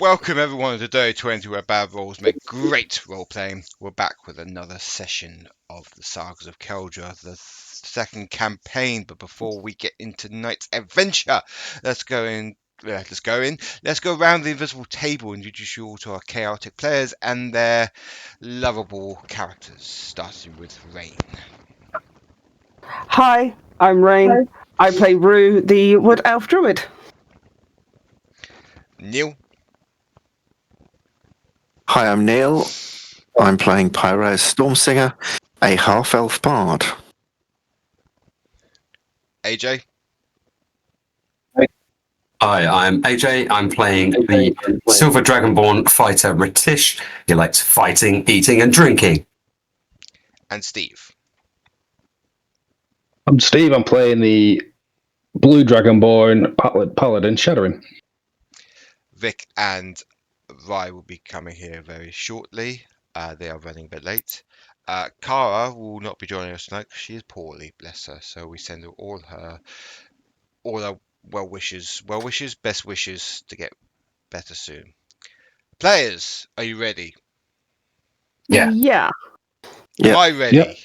Welcome everyone to Day 20 where bad rolls make great role playing. We're back with another session of the Sagas of Kaldraa, the second campaign. But before we get into tonight's adventure, let's go around the invisible table and introduce you all to our chaotic players and their lovable characters, starting with Rain. Hi, I'm Rain. I play Rue, the Wood Elf Druid. Neil. Hi, I'm Neil. I'm playing Pyraeus Stormsinger, a half-elf bard. AJ. Hi, I'm AJ. I'm playing the Silver Dragonborn fighter R'tish. He likes fighting, eating, and drinking. And Steve. I'm Steve. I'm playing the Blue Dragonborn Paladin Shadorim. Vic and Rye will be coming here very shortly. They are running a bit late. Cara will not be joining us tonight because she is poorly, bless her. So we send her all our well wishes, best wishes to get better soon. Players, are you ready? Yeah. Yeah. Am I ready? Yep.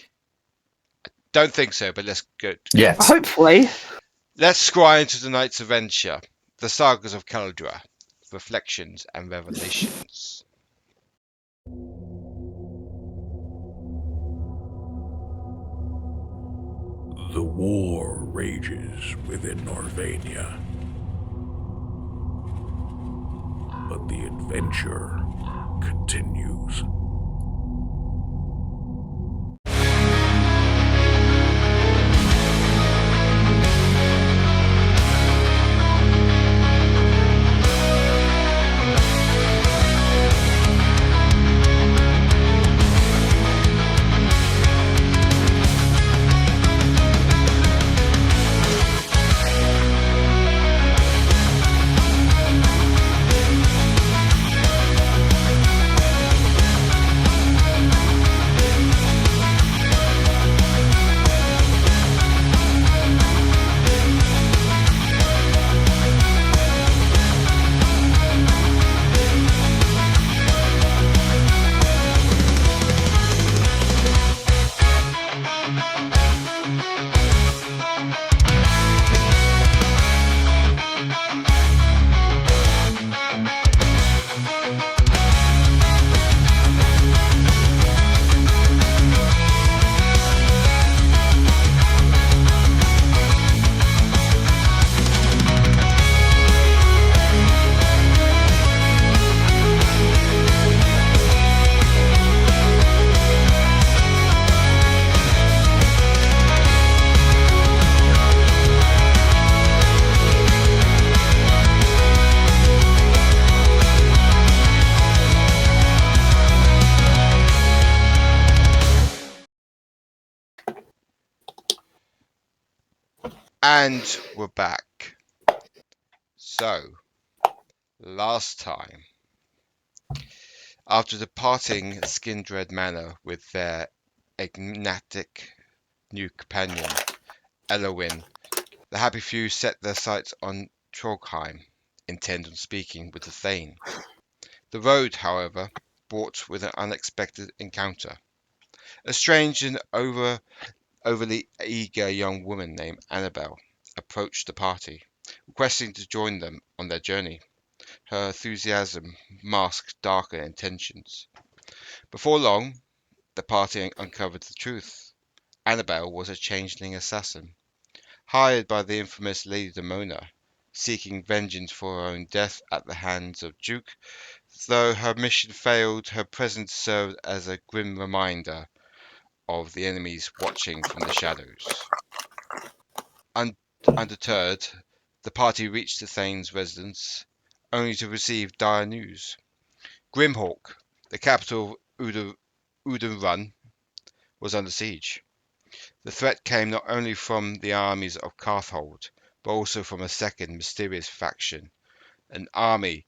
I don't think so, but let's go. Yes. Hopefully. Let's scry into tonight's adventure, the Sagas of Kaldraa, Reflections and Revelations. The war rages within Norvania, but the adventure continues. And we're back. So, last time, after departing Skindred Manor with their enigmatic new companion, Ellerwynne, the happy few set their sights on Trogheim, intent on speaking with the Thane. The road, however, brought with an unexpected encounter. A strange and overly eager young woman named Annabelle approached the party, requesting to join them on their journey. Her enthusiasm masked darker intentions. Before long, the party uncovered the truth. Annabelle was a changeling assassin, hired by the infamous Lady Demona, seeking vengeance for her own death at the hands of Duke. Though her mission failed, her presence served as a grim reminder of the enemies watching from the shadows. Undeterred, the party reached the Thane's residence, only to receive dire news. Grimhawk, the capital of Udenrun, was under siege. The threat came not only from the armies of Carthold, but also from a second mysterious faction, an army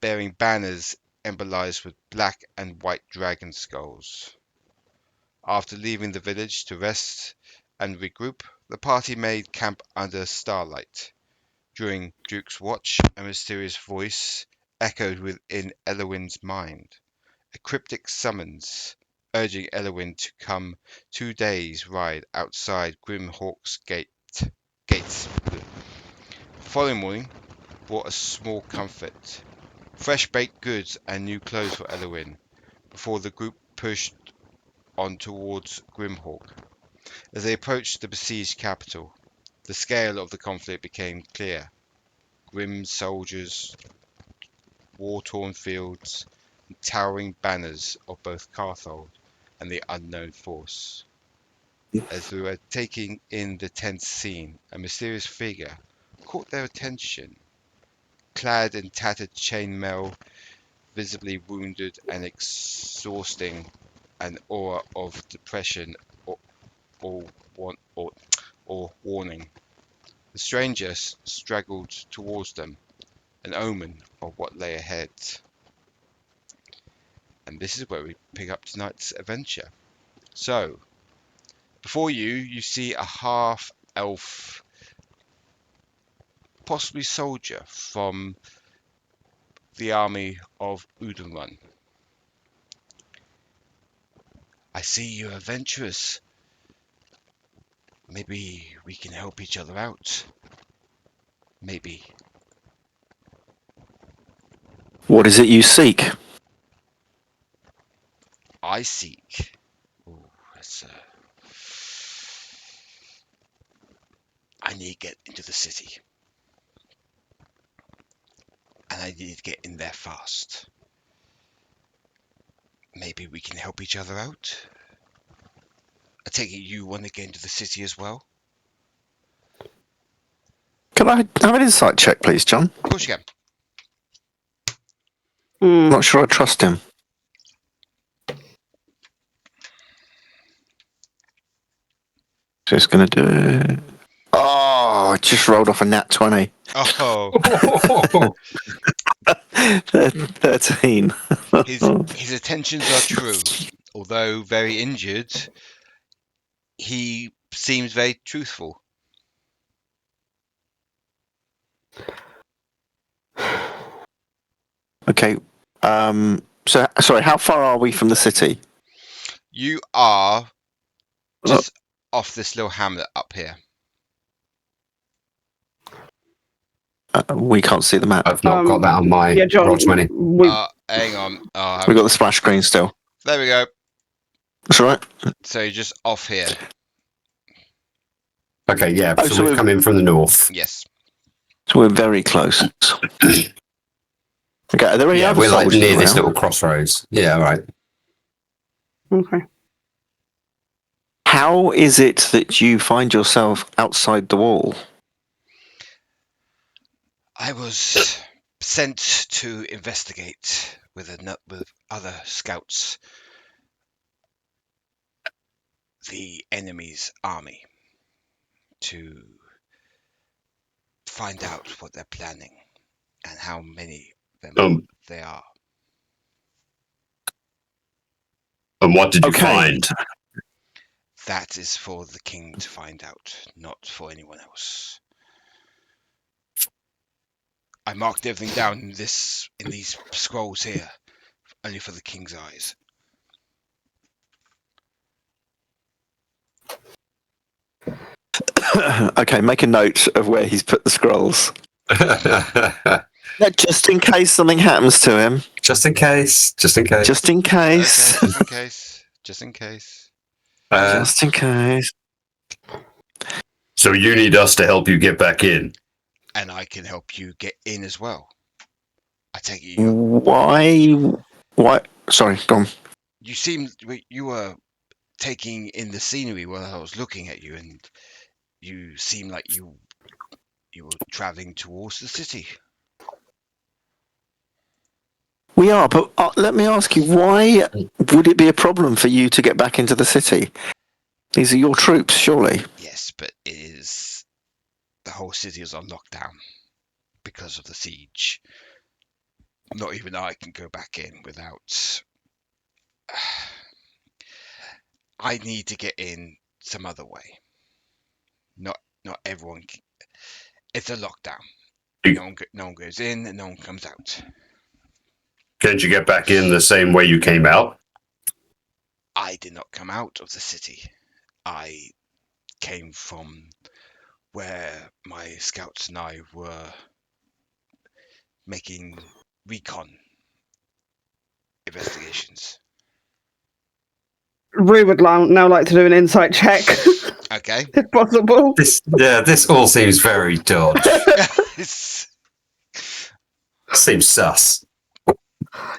bearing banners embolized with black and white dragon skulls. After leaving the village to rest and regroup, the party made camp under starlight. During Duke's watch, a mysterious voice echoed within Ellerwynne's mind. A cryptic summons urging Ellerwynne to come 2 days' ride outside Grimhawk's gates. The following morning brought a small comfort. Fresh baked goods and new clothes for Ellerwynne before the group pushed on towards Grimhawk. As they approached the besieged capital, the scale of the conflict became clear. Grim soldiers, war-torn fields, and towering banners of both Carthold and the unknown force. As they were taking in the tense scene, a mysterious figure caught their attention. Clad in tattered chainmail, visibly wounded and exhausting, an aura of depression or warning. The stranger straggled towards them, an omen of what lay ahead. And this is where we pick up tonight's adventure. So, before you see a half-elf, possibly soldier from the army of Udenrun. I see you're adventurous. Maybe we can help each other out. Maybe. What is it you seek? I seek. Oh, that's I need to get into the city. And I need to get in there fast. Maybe we can help each other out. I take it you want to get into the city as well? Can I have an insight check, please, John? Of course you can. I'm not sure I trust him. Just going to do it. Oh, I just rolled off a nat 20. Oh, 13. his intentions are true. Although very injured, he seems very truthful. Okay. So, sorry, how far are we from the city? You are just off this little hamlet up here. We can't see the map. I've not got that on my Yeah, John. Roll20. Hang on. We got the splash screen still. There we go. That's all right. So you're just off here. Okay, yeah, Oh, so so we've we've- come in from the north. Yes. So we're very close. Okay, are there any Yeah, other we're like soldiers near this around? little crossroads. Yeah, right. Okay. How is it that you find yourself outside the wall? I was sent to investigate with other scouts the enemy's army to find out what they're planning and how many of them they are. And what did Okay. find? That is for the king to find out, not for anyone else. I marked everything down in these scrolls here, only for the king's eyes. Okay, make a note of where he's put the scrolls. No, just in case something happens to him. Just in case. Just in case. Just in case. Okay, just in case. Just in case. Just in case. So you need us to help you get back in. And I can help you get in as well. I take it Why? Sorry, go on. you were taking in the scenery while I was looking at you, and you seem like you were traveling towards the city. We are, but let me ask you, why would it be a problem for you to get back into the city? These are your troops, surely. Yes, but the whole city is on lockdown because of the siege. Not even I can go back in without. I need to get in some other way. Not everyone. It's a lockdown. No one goes in and no one comes out. Can't you get back in the same way you came out? I did not come out of the city. I came from where my scouts and I were making recon investigations. Rue would now like to do an insight check, Okay. if possible. This all seems very dodgy. It's- Seems sus.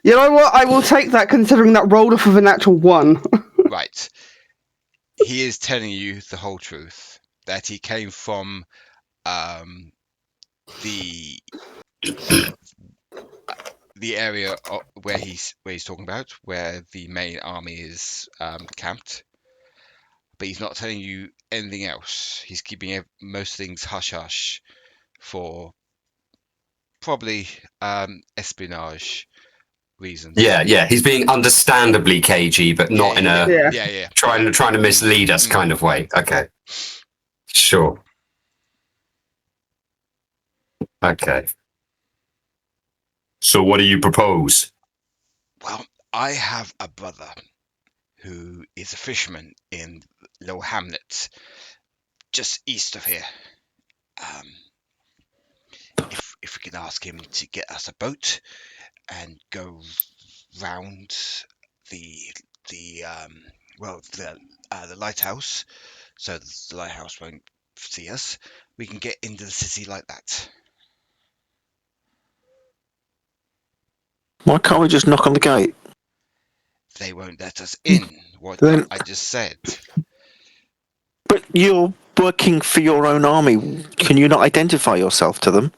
You know what? I will take that, considering that rolled off of a natural 1. right. He is telling you the whole truth. That he came from the area where he's talking about, where the main army is camped. But he's not telling you anything else. He's keeping most things hush hush for probably espionage reasons. Yeah. He's being understandably cagey, but not in a Yeah. trying to mislead us kind of way. Okay. Sure. Okay. So what do you propose? Well, I have a brother who is a fisherman in a little hamlet just east of here. If we can ask him to get us a boat and go round the lighthouse, so the lighthouse won't see us, we can get into the city like that. Why can't we just knock on the gate? They won't let us in. What Then- I just said. But you're working for your own army. Can you not identify yourself to them?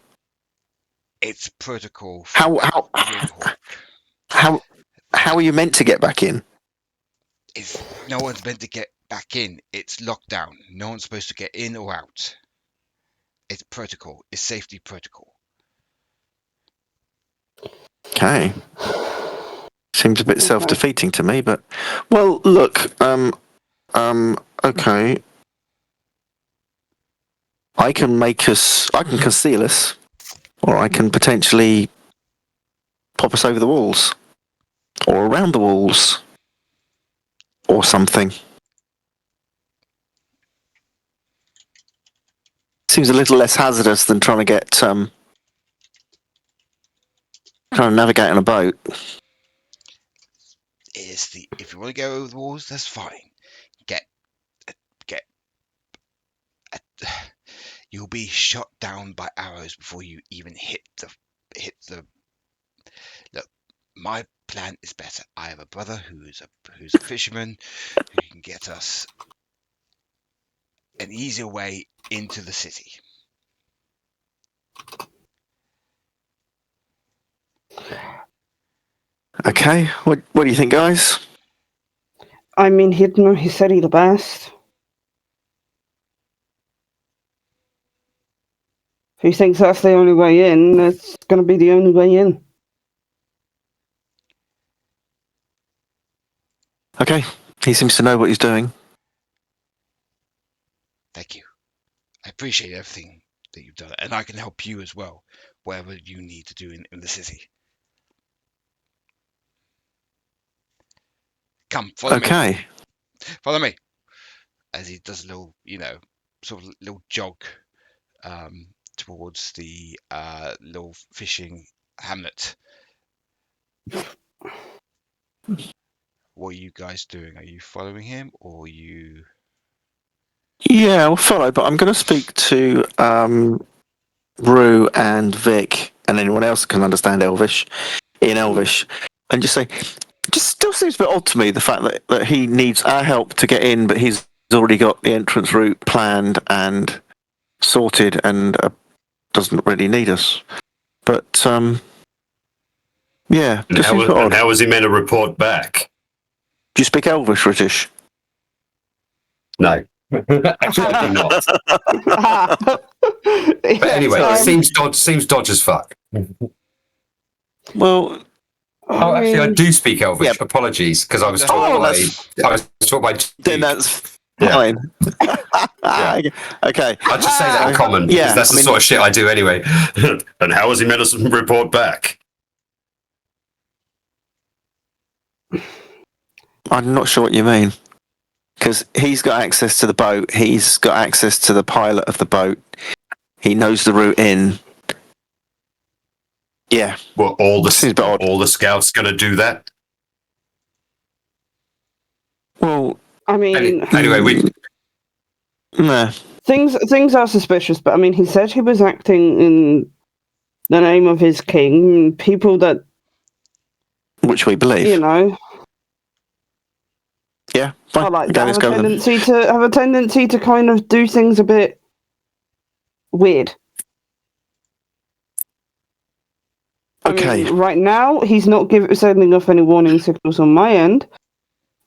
It's protocol for How Grimhawk. how are you meant to get back in? If no one's meant to get back in, it's locked down. No one's supposed to get in or out. It's protocol. It's safety protocol. Okay. Seems a bit self-defeating to me, but well, look, okay. I can conceal us, or I can potentially pop us over the walls, or around the walls, or something. Seems a little less hazardous than trying to navigate on a boat. If you want to go over the walls, that's fine. You'll be shot down by arrows before you even hit the. Look, my plan is better. I have a brother who's a fisherman who can get us an easier way into the city. Okay, what do you think, guys? I mean, he said he the best. If he thinks that's the only way in, it's going to be the only way in. Okay, he seems to know what he's doing. Thank you. I appreciate everything that you've done, and I can help you as well, whatever you need to do in the city. Come, follow me. Okay. Follow me. As he does a little, sort of little jog towards the little fishing hamlet. What are you guys doing? Are you following him, or are you? Yeah, I'll follow, but I'm going to speak to Rue and Vic and anyone else that can understand Elvish, and just say, it just still seems a bit odd to me, the fact that he needs our help to get in, but he's already got the entrance route planned and sorted and doesn't really need us. But, yeah. And how was he meant to report back? Do you speak Elvish, R'tish? No. Absolutely not. But anyway, it seems dodgy as fuck. Well, actually, I do speak Elvish. Yeah. Apologies, because I was taught by. Then that's fine. Okay. I'll just say that in common, because that's the sort of shit I do anyway. And how was he meant to report back? I'm not sure what you mean. Because he's got access to the boat. He's got access to the pilot of the boat. He knows the route in. Yeah. Were Seems a bit odd. all the scouts going to do that? Well, I mean, Anyway, we nah. things are suspicious, but I mean, he said he was acting in the name of his king. People that, Which we believe. you know, Yeah, fine. are like Okay, that let's have go then. have a tendency to kind of do things a bit weird. Okay. I mean, right now he's not sending off any warning signals on my end.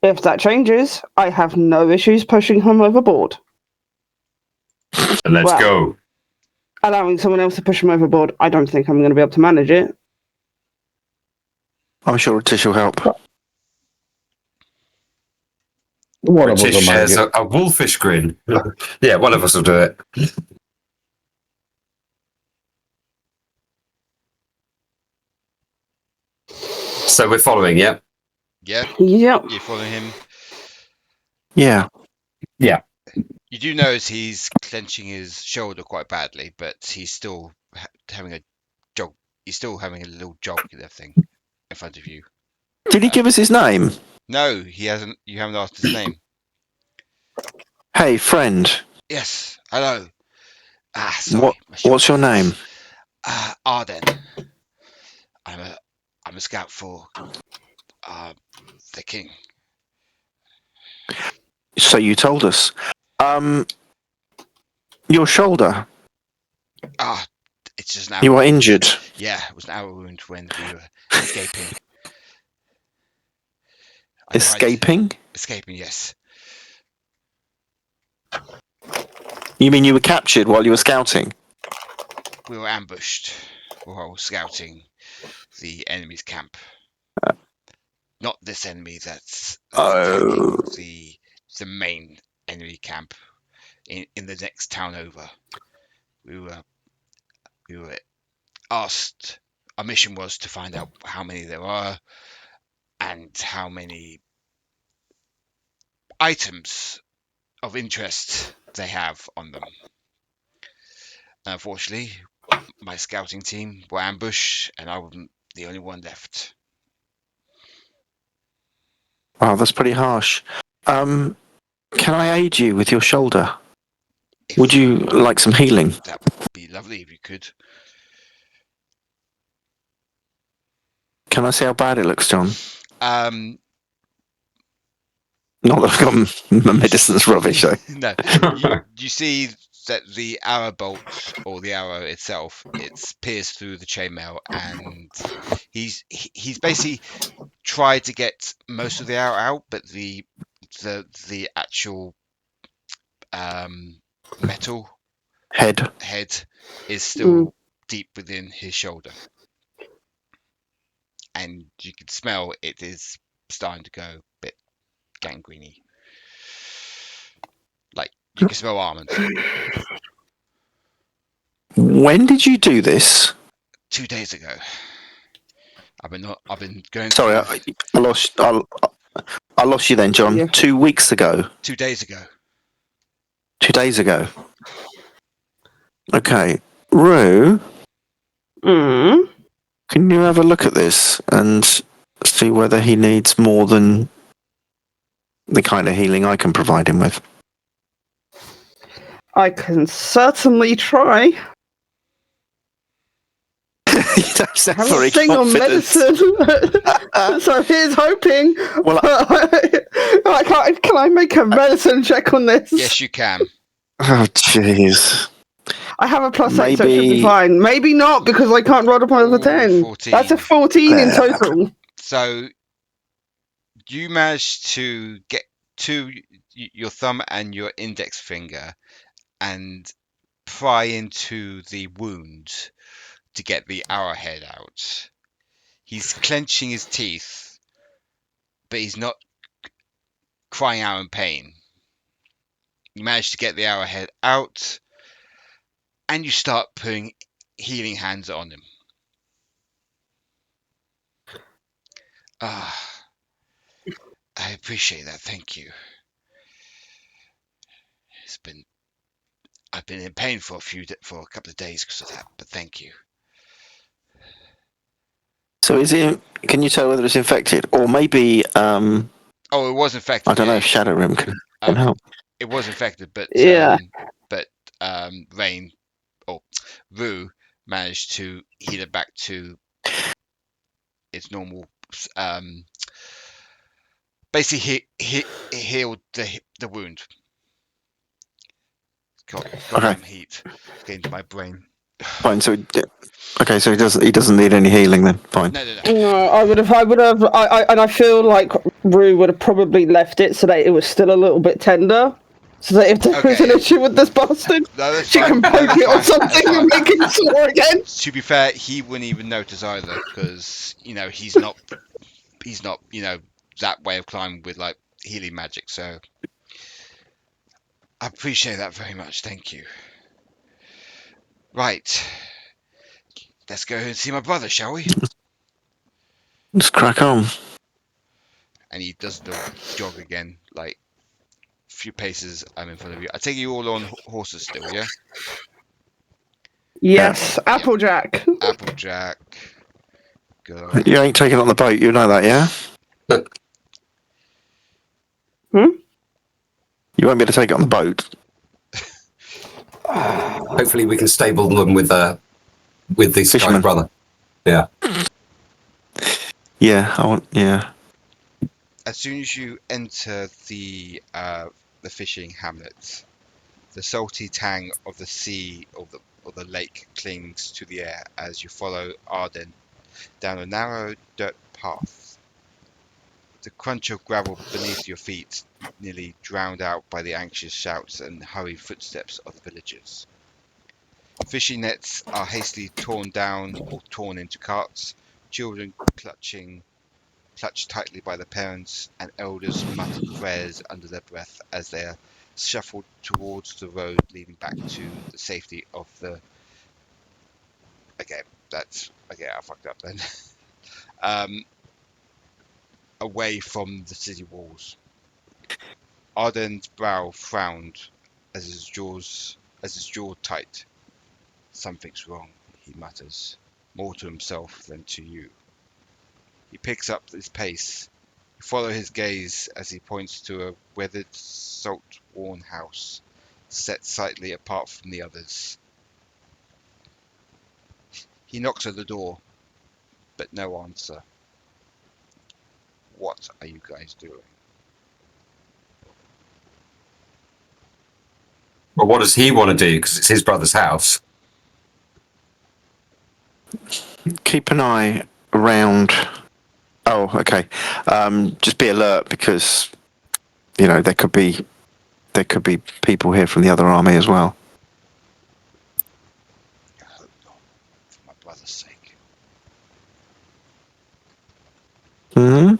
If that changes, I have no issues pushing him overboard. let's go. Allowing someone else to push him overboard, I don't think I'm going to be able to manage it. I'm sure R'tish will help. One of us R'tish will manage shares it. a wolfish grin. Yeah, one of us will do it. So we're following, yeah? Yeah, Yep. you follow him. Yeah. You do notice he's clenching his shoulder quite badly, but he's still having a jog. He's still having a little jogular thing in front of you. Did he give us his name? No, he hasn't. You haven't asked his name. Hey, friend. Yes. Hello. Sorry. What's your name? Arden. I'm a scout for the king. So you told us. Your shoulder. It's just an arrow. You were injured. Yeah, it was an arrow wound when we were escaping. Escaping? Escaping, yes. You mean you were captured while you were scouting? We were ambushed while scouting the enemy's camp. Not this enemy that's attacking the main enemy camp in the next town over. We were asked. Our mission was to find out how many there are and how many items of interest they have on them. Unfortunately, my scouting team were ambushed, and I wasn't the only one left. Wow, that's pretty harsh. Can I aid you with your shoulder? Would you like some healing? That would be lovely if you could. Can I see how bad it looks, John? No, Not that I've got my medicine's rubbish, though. you see that the arrow bolt, or the arrow itself, it's pierced through the chainmail, and he's basically tried to get most of the arrow out, but the actual metal Head is still deep within his shoulder, and you can smell it is starting to go a bit gangreney. Like you can smell almonds. When did you do this? 2 days ago. I've been going. Sorry, I lost you then, John. Yeah. 2 weeks ago. 2 days ago. 2 days ago. Okay, Rue, can you have a look at this and see whether he needs more than the kind of healing I can provide him with? I can certainly try. You don't sound I'm very staying on confident. medicine. So here's hoping. Well, Can I make a medicine check on this? Yes, you can. Oh, jeez. I have a +8, so it should Maybe- be fine. Maybe not, because I can't roll up over 10. 14. That's a 14 in total. So you managed to get to your thumb and your index finger and pry into the wound to get the arrowhead out. He's clenching his teeth, but he's not crying out in pain. You manage to get the arrowhead out, and you start putting healing hands on him. I appreciate that. Thank you. I've been in pain for a couple of days because of that, but thank you. So is it? Can you tell whether it's infected, or maybe? Oh, it was infected. I don't know if Shadorim can help. It was infected, but Yeah. Rain or Rue managed to heal it back to its normal. Basically, he healed the wound. Got Okay. some heat getting to my brain. Fine. So, so he doesn't need any healing then. Fine. No. No, I would have. And I feel like Rue would have probably left it so that it was still a little bit tender. So that if there was an Okay. issue with this bastard, No, that's she fine. can No, poke that's it or fine. something That's and fine. make it sore again. To be fair, he wouldn't even notice either because he's not that way of climbing with like healing magic. So I appreciate that very much. Thank you. Right, let's go and see my brother, shall we? Just crack on. And he does the jog again, like a few paces. I'm in front of you. I take you all on horses still, yeah? Yes, Applejack. Applejack. Good. You ain't taking it on the boat. You know that, yeah? You won't be able to take it on the boat. Hopefully, we can stable them with this Fisherman. guy's brother. Yeah. Yeah, I want. Yeah. As soon as you enter the fishing hamlet, the salty tang of the sea or the lake clings to the air as you follow Arden down a narrow dirt path. The crunch of gravel beneath your feet nearly drowned out by the anxious shouts and hurried footsteps of the villagers. Fishing nets are hastily torn down or torn into carts, children clutched tightly by their parents, and elders mutter prayers under their breath as they are shuffled towards the road leading back to the safety of the. Okay, I fucked up then. Away from the city walls. Arden's brow frowned as his jaw tight. Something's wrong, he mutters, more to himself than to you. He picks up his pace. You follow his gaze as he points to a weathered, salt-worn house, set slightly apart from the others. He knocks at the door, but no answer. What are you guys doing? Well, what does he want to do? Because it's his brother's house. Keep an eye around. Oh, okay. Just be alert because there could be people here from the other army as well. I hope not, for my brother's sake. Hmm.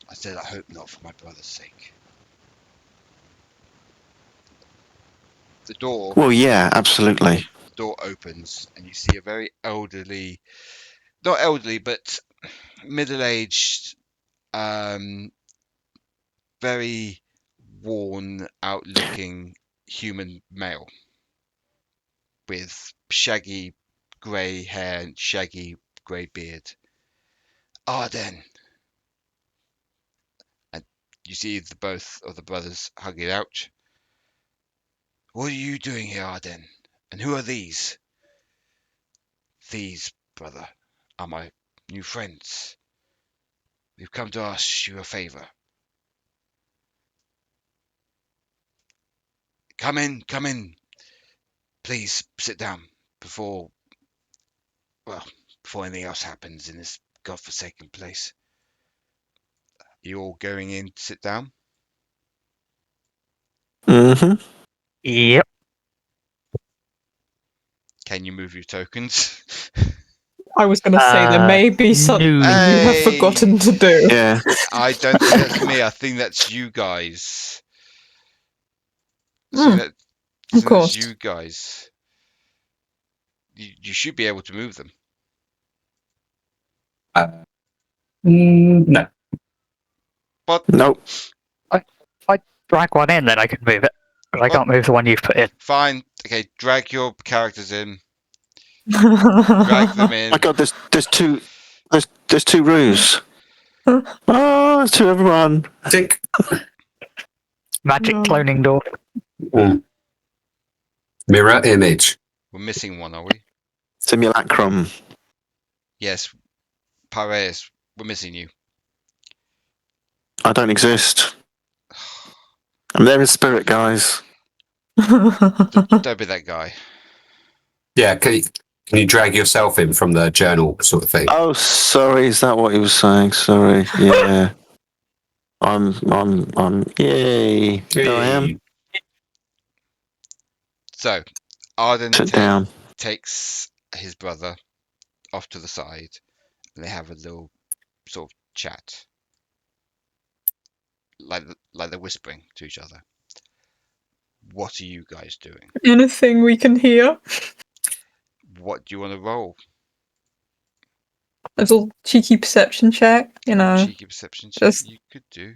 I said I hope not, for my brother's sake. The door. Well, yeah, absolutely. The door opens and you see a very elderly, not elderly, but middle-aged, very worn out looking human male with shaggy grey hair and shaggy grey beard. Arden! And you see both of the brothers hug it out. What are you doing here, Arden? And who are these? These, brother, are my new friends. We've come to ask you a favour. Come in. Please sit down before anything else happens in this godforsaken place. You all going in to sit down? Mm-hmm. Yep. Can you move your tokens? I was going to say there may be something no. you have forgotten to do. Yeah. I don't think that's me. I think that's you guys. Of course. That's you guys. You should be able to move them. No. But Nope. Drag one in, then I can move it. But I What? can't move the one you've put in. fine. Okay, drag your characters in. Drag them in. My God, there's two roos. Oh, there's two of everyone. Tick. Magic No. cloning door. Mirror image. We're missing one, are we? Simulacrum. Yes. Pyraeus, we're missing you. I don't exist. I'm there in spirit, guys. Don't be that guy. Yeah, can you drag yourself in from the journal sort of thing? Oh, sorry. Is that what he was saying? Sorry. Yeah. I'm. Yay. There I am. So, Arden Sit down. takes his brother off to the side, and they have a little sort of chat, like they're whispering to each other. What are you guys doing? Anything we can hear? What do you want to roll? A little cheeky perception check, you know. Cheeky perception check. just- You could do.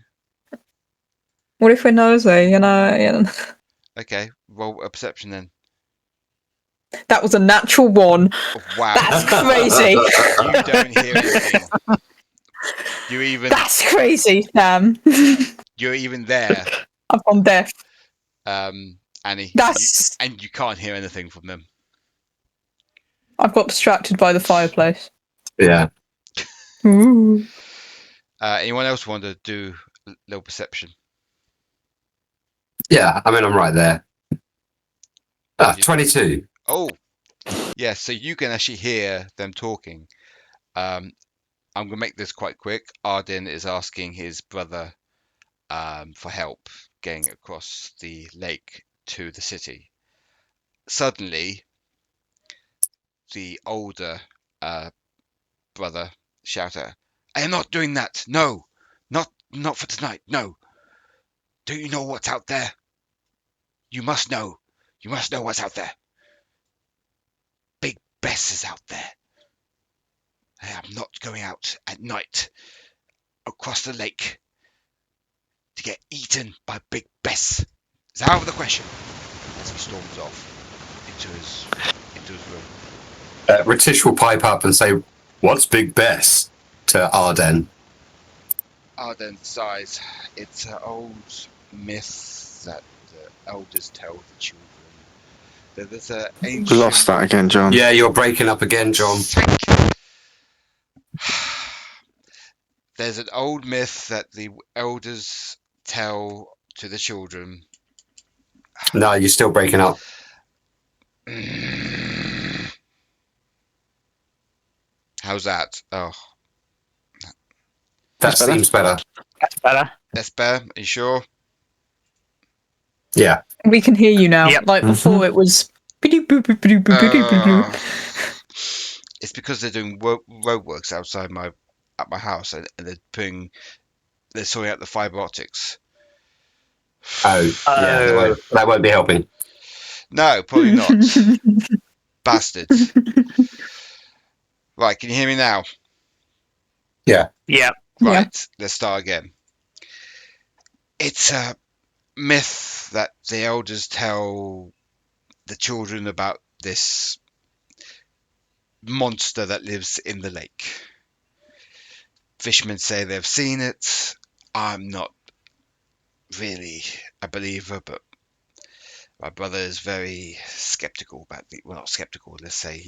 What if we're nosy, you know? Okay, roll a perception then. That was a natural one. Oh, wow. That's crazy. You don't hear anything. That's crazy, Sam. You're even there, I've gone deaf. Annie. That's. And you can't hear anything from them. I've got distracted by the fireplace. Yeah. Ooh. Anyone else want to do a little perception? Yeah, I mean, I'm right there. 22. Oh, yeah. So you can actually hear them talking. I'm gonna make this quite quick. Arden is asking his brother for help getting across the lake to the city. Suddenly, the older brother shouts out, "I am not doing that. No, not for tonight. No. Do you know what's out there? You must know. You must know what's out there. Big Bess is out there. I am not going out at night across the lake to get eaten by Big Bess. It's out of the question." As he storms off into his room. R'tish will pipe up and say, "What's Big Bess?" to Arden. Arden sighs. It's an old myth that the elders tell the children. That there's an ancient... Lost that again, John. Yeah, you're breaking up again, John. There's an old myth that the elders tell to the children. No, you're still breaking up. How's that? Oh, That seems better. That's better. that's better. Are you sure? Yeah. We can hear you now. Yep. Like before, it was. It's because they're doing roadworks outside at my house, and they're sorting out the fibre optics. Oh, yeah. That won't be helping. No, probably not. Bastards. Right, can you hear me now? Yeah. Yeah. Right, let's start again. It's a myth that the elders tell the children about this monster that lives in the lake. Fishermen say they've seen it. I'm not really a believer, but my brother is very skeptical about well, not skeptical, let's say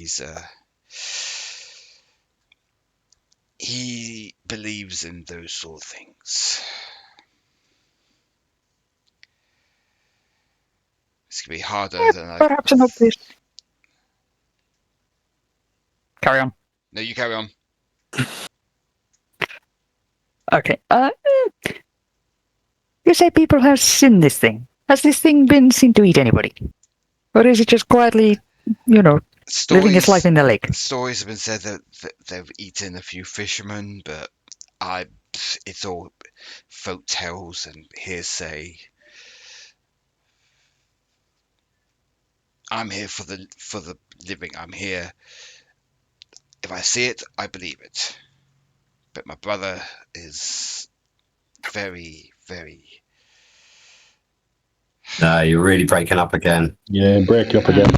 he believes in those sort of things. It's going to be harder than I... Perhaps an obvious. Carry on. No, you carry on. Okay. You say people have seen this thing. Has this thing been seen to eat anybody? Or is it just quietly, living its life in the lake? Stories have been said that they've eaten a few fishermen, but it's all folk tales and hearsay. I'm here for the living. I'm here. If I see it, I believe it. But my brother is very, very. No, you're really breaking up again. Yeah, break up again.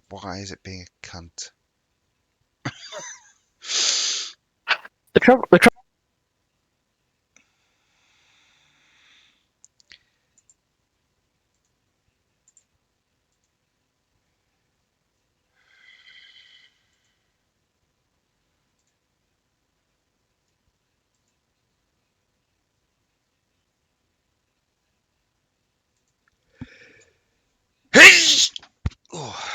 Why is it being a cunt? The trouble. Oh.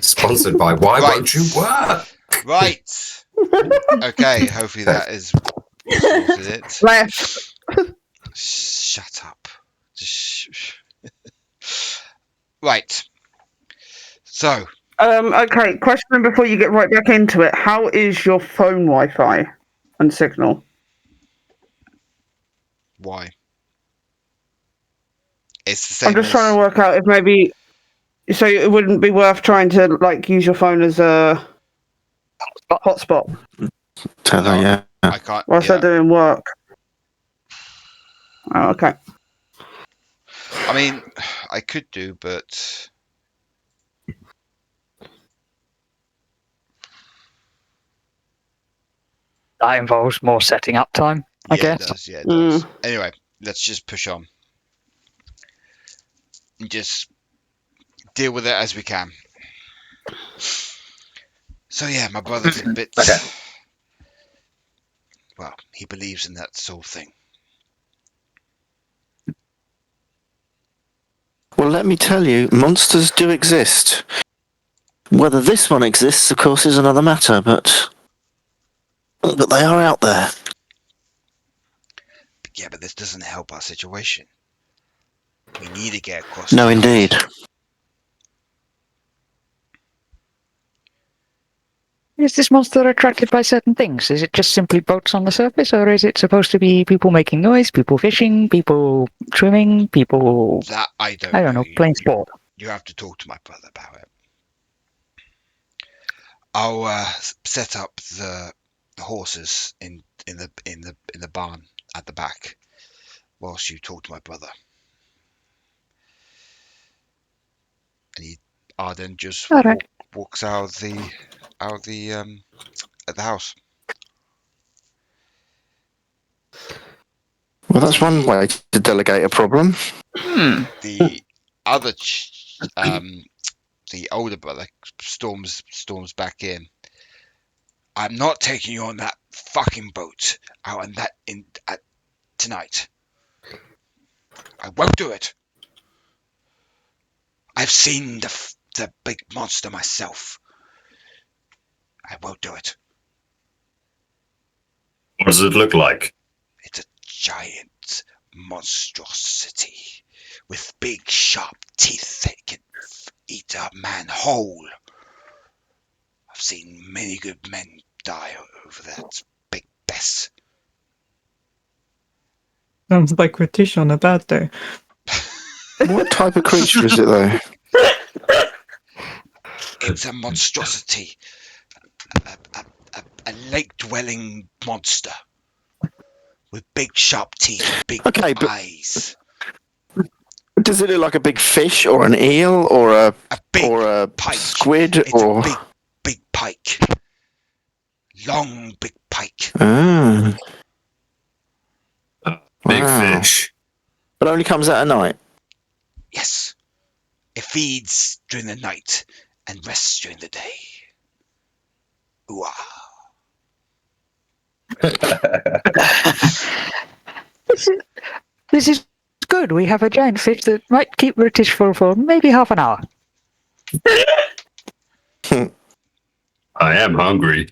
Sponsored by Why Won't You Work? Right. Okay, hopefully that is sorted it. Left. Shut up. Right. So. Okay, question before you get right back into it. How is your phone Wi-Fi and signal? Why? It's the same. I'm just trying to work out if maybe... So it wouldn't be worth trying to, like, use your phone as a hotspot Tether, yeah. I can't. whilst they're doing work. Oh, okay. I mean, I could do, but That involves more setting up time, I yeah, guess. it does. Yeah, it does. Anyway, let's just push on. And just deal with it as we can. So yeah, my brother's a bit. Okay. Well, he believes in that soul thing. Well, let me tell you, monsters do exist. Whether this one exists, of course, is another matter, but they are out there. Yeah, but this doesn't help our situation. We need to get across. No, the indeed. Is this monster attracted by certain things? Is it just simply boats on the surface, or is it supposed to be people making noise, people fishing, people swimming, people... That I don't know, playing sport? You have to talk to my brother about it. I'll set up the horses in the barn at the back whilst you talk to my brother. And Arden just walks out of the at the house. Well, that's one way to delegate a problem. The other, the older brother storms back in. I'm not taking you on that fucking boat out on that tonight. I won't do it. I've seen the big monster myself. I won't do it. What does it look like? It's a giant monstrosity with big sharp teeth that can eat a man whole. I've seen many good men die over that big Bess. Sounds like R'tish on a bad day. What type of creature is it, though? It's a monstrosity. A lake-dwelling monster with big sharp teeth and big eyes. Does it look like a big fish or an eel or a pike. Squid? It's or a big pike. Long big pike. Ah. Big Wow. fish. But only comes out at night. Yes. It feeds during the night and rests during the day. Ooh. This is good. We have a giant fish that might keep R'tish full for maybe half an hour. I am hungry.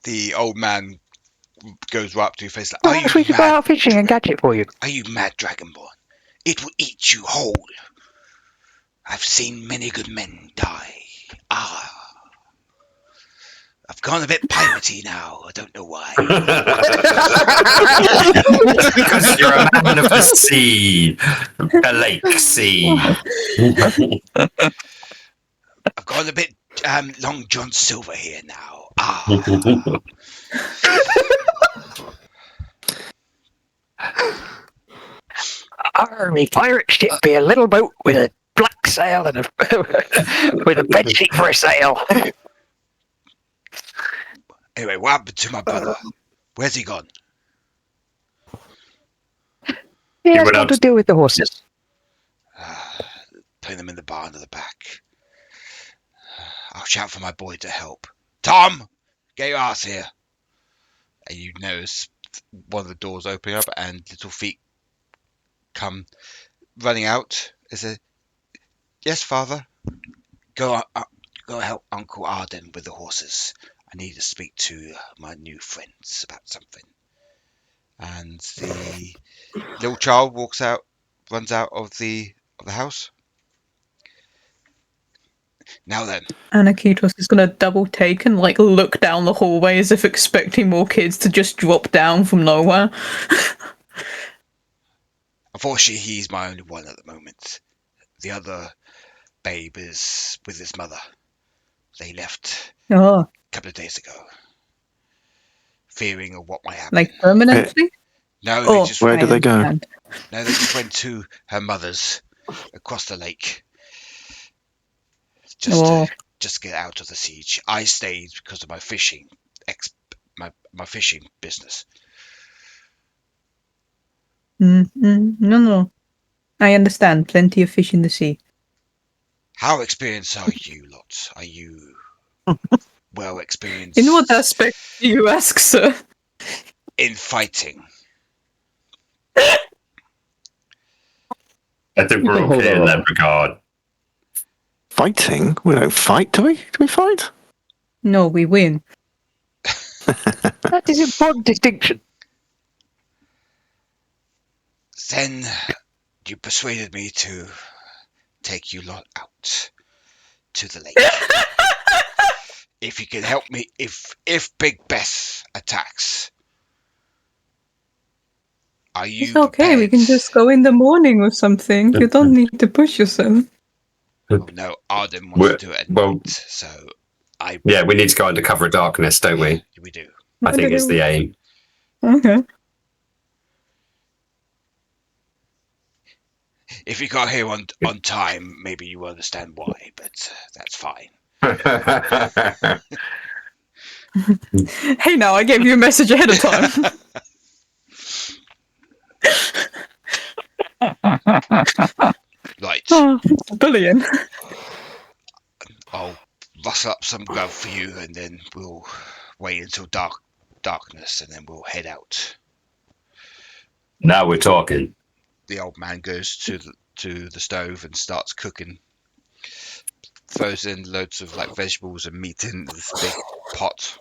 The old man goes right up to your face like, Perhaps we could go out fishing and catch it for you. Are you mad, Dragonborn? It will eat you whole. I've seen many good men die. I've gone a bit piratey now. I don't know why. Because you're a man of the sea. The lake sea. I've gone a bit Long John Silver here now. Army pirate ship be a little boat with a black sail and with a bed sheet for a sail. Anyway, what happened to my brother? Where's he gone? He has got to deal with the horses. Putting them in the barn at the back. I'll shout for my boy to help. Tom, get your ass here. And you notice one of the doors opening up and little feet come running out. Yes, father. Go help Uncle Arden with the horses. I need to speak to my new friends about something. And the little child runs out of the house. Now then. Aniketos is going to double take and look down the hallway as if expecting more kids to just drop down from nowhere. Unfortunately, he's my only one at the moment. The other babe is with his mother. They left a couple of days ago, fearing of what might happen. Permanently? No, where did they go? No, they just went to her mother's across the lake. Just to get out of the siege. I stayed because of my fishing, my fishing business. No. I understand. Plenty of fish in the sea. How experienced are you lot? Are you well experienced? In what aspect do you ask, sir? In fighting. I think we're okay in that regard. Fighting? We don't fight, do we? Do we fight? No, we win. That is an important distinction. Then you persuaded me to take you lot out to the lake. If you can help me, if Big Bess attacks, are you It's okay, prepared? we can just go in the morning or something. You don't need to push yourself. Oh, no, Arden wants to do it at night, so Yeah, we need to go under cover of darkness, don't we? We do. I think it's the aim. Okay. If you got here on time, maybe you understand why, but that's fine. Hey, now I gave you a message ahead of time. Right. Brilliant. I'll rustle up some grub for you, and then we'll wait until darkness, and then we'll head out. Now we're talking. The old man goes to the stove and starts cooking. Throws in loads of vegetables and meat in this big pot.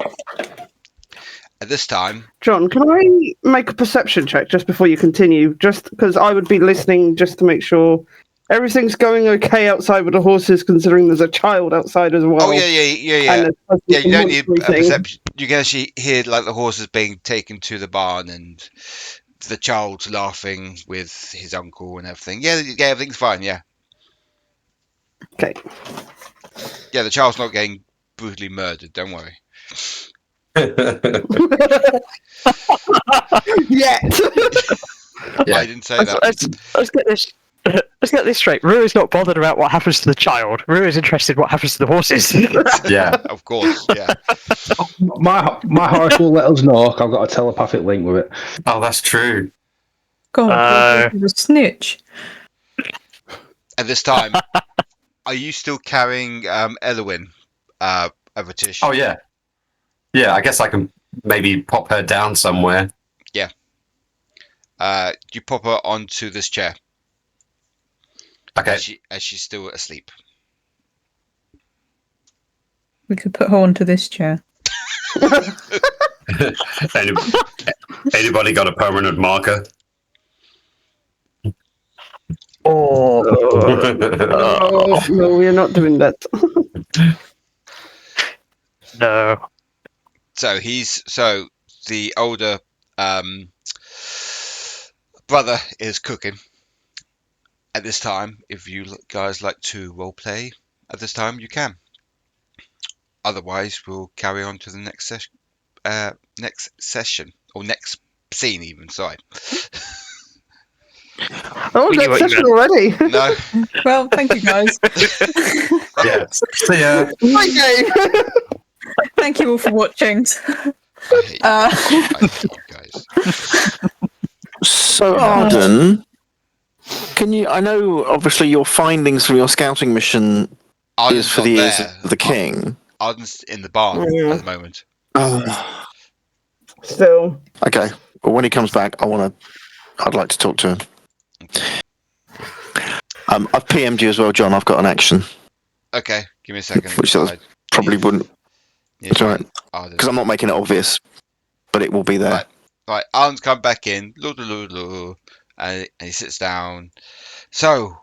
At this time, John, can I make a perception check just before you continue? Just because I would be listening just to make sure everything's going okay outside with the horses, considering there's a child outside as well. Oh yeah. Yeah, you don't need a perception. You can actually hear the horses being taken to the barn and the child's laughing with his uncle and everything. Yeah, everything's fine. Yeah. Okay. Yeah, the child's not getting brutally murdered. Don't worry. Yet. I didn't say that. Let's get this. Let's get this straight. Rue is not bothered about what happens to the child. Rue is interested in what happens to the horses. Yeah, of course. Yeah. My heart will let us know. I've got a telepathic link with it. Oh, that's true. God, you're a snitch. At this time, are you still carrying Ellerwynne, R'tish? Oh yeah. Yeah, I guess I can maybe pop her down somewhere. Yeah. You pop her onto this chair. Okay. As she's still asleep. We could put her onto this chair. Anybody got a permanent marker? Oh, No, we are not doing that. no. So the older brother is cooking at this time. If you guys like to role play at this time, you can. Otherwise, we'll carry on to the next session. Next session or next scene, even. Sorry. Oh, next session already. No. Well, thank you guys. Yeah. See ya. My game. Thank you all for watching. I hate you guys. So, Arden, can you? I know, obviously, your findings from your scouting mission Arden's is for not the ears there. of the king. Arden's in the barn Yeah. at the moment. Oh, Still. okay. Well, when he comes back, I'd like to talk to him. I've PM'd you as well, John. I've got an action. Okay, give me a second. Which I probably wouldn't. Yeah, It's all right. Arden. Because I'm not making it obvious, but it will be there. Right, Arden's come back in, and he sits down. So,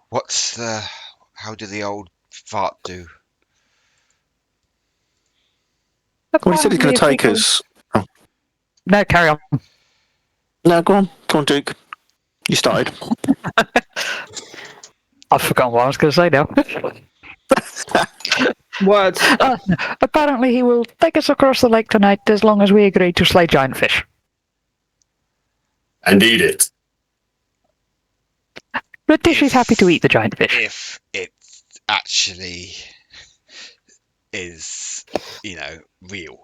how did the old fart do? Well, he said he's going to take us. No, carry on. No, go on, Duke. You started. I've forgotten what I was going to say now. Words. Apparently, he will take us across the lake tonight as long as we agree to slay giant fish. And eat it. R'tish is happy to eat the giant fish. If it actually is, real.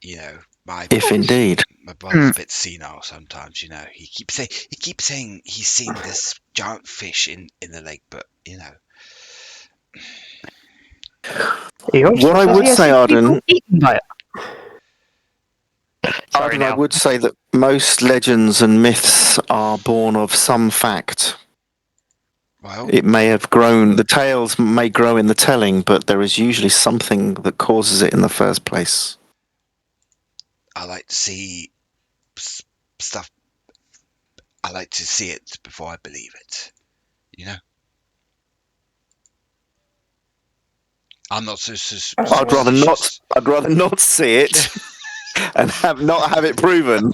If indeed. My brother's a bit senile sometimes, He keeps saying he's seen this giant fish in the lake, but What I would say, Arden, Sorry, I would say that most legends and myths are born of some fact. Well, It may have grown, the tales may grow in the telling, but there is usually something that causes it in the first place. I like to see stuff. I like to see it before I believe it. I'm not so I'd rather not see it and not have it proven.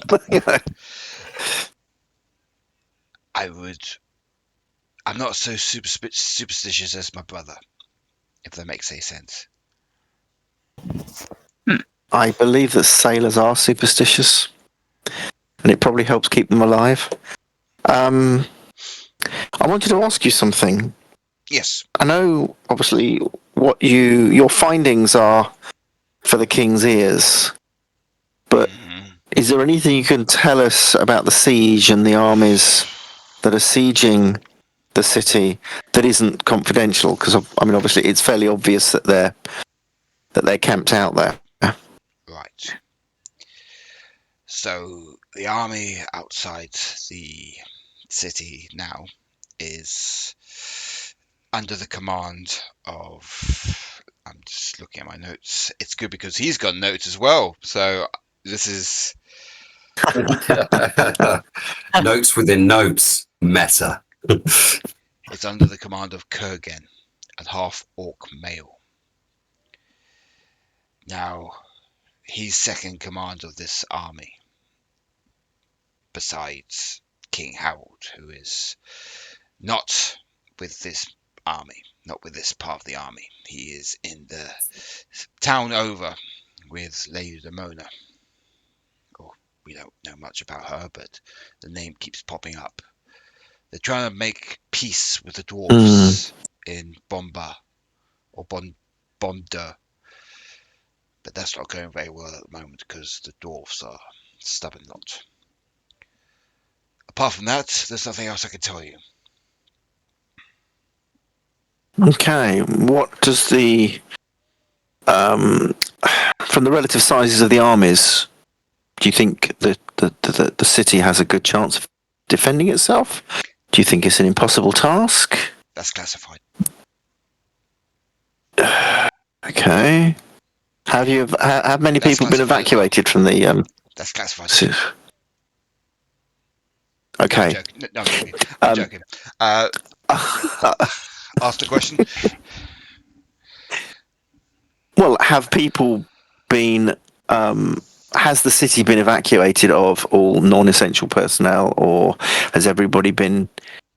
I'm not so superstitious as my brother, if that makes any sense. I believe that sailors are superstitious, and it probably helps keep them alive. I wanted to ask you something. Yes. I know, obviously, what your findings are for the king's ears, but is there anything you can tell us about the siege and the armies that are sieging the city that isn't confidential? Because obviously, it's fairly obvious that they're camped out there. Right. So the army outside the city now is under the command of. I'm just looking at my notes. It's good because he's got notes as well. So this is Notes within notes. Meta. it's under the command of Kurgan, a half-orc male. Now, he's second command of this army, besides King Harold, who is not with this army, not with this part of the army. He is in the town over with Lady Demona. We don't know much about her, but the name keeps popping up. They're trying to make peace with the dwarves in Bomba, or Bonda. But that's not going very well at the moment because the dwarves are a stubborn lot. Apart from that, there's nothing else I can tell you. Okay, what does the from the relative sizes of the armies, do you think that the city has a good chance of defending itself? Do you think it's an impossible task? That's classified. Okay. How Have many That's people been classified as well. evacuated from the? That's classified. Okay. No, I'm joking. I'm joking. Ask the question. Well, have people been? Has the city been evacuated of all non-essential personnel, or has everybody been?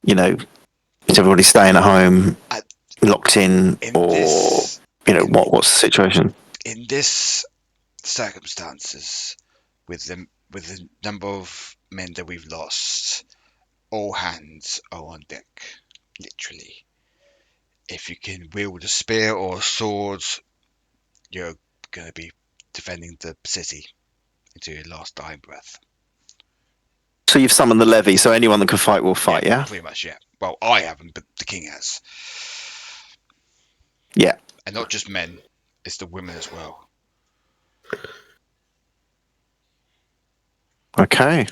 Is everybody staying at home, locked in or This, what's the situation? in this circumstances, with the number of men that we've lost, all hands are on deck, literally. If you can wield a spear or a sword, you're going to be defending the city until your last dying breath. So you've summoned the levy, so anyone that can fight will fight, yeah? Pretty much, yeah. Well, I haven't, but the king has. Yeah. And not just men, it's the women as well. Okay.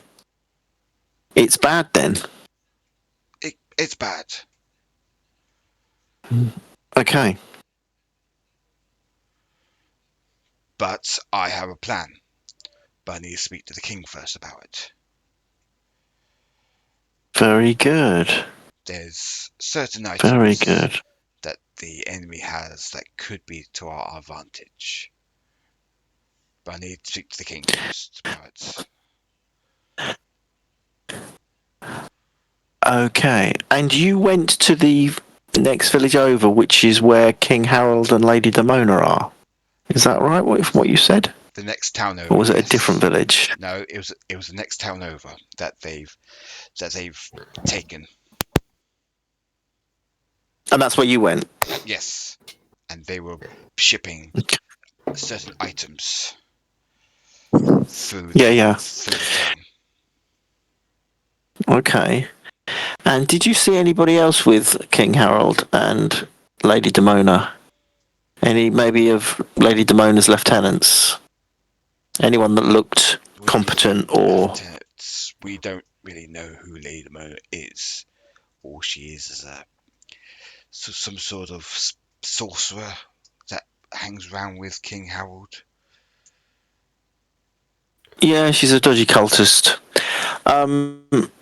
It's bad then. It's bad. Okay. But I have a plan. But I need to speak to the king first about it. Very good. There's certain items Very good. that the enemy has that could be to our advantage. But I need to speak to the king first about it. Okay. And you went to the next village over, which is where King Harold and Lady Demona are. Is that right? What you said? The next town over. Or was it a different village? No, it was the next town over that they've taken. And that's where you went? Yes. And they were shipping certain items through Yeah. through the town. Okay. And did you see anybody else with King Harold and Lady Demona? Any maybe of Lady Demona's lieutenants? Anyone that looked competent or... We don't really know who Lady Demona is. All she is some sort of sorcerer that hangs around with King Harold. Yeah, she's a dodgy cultist.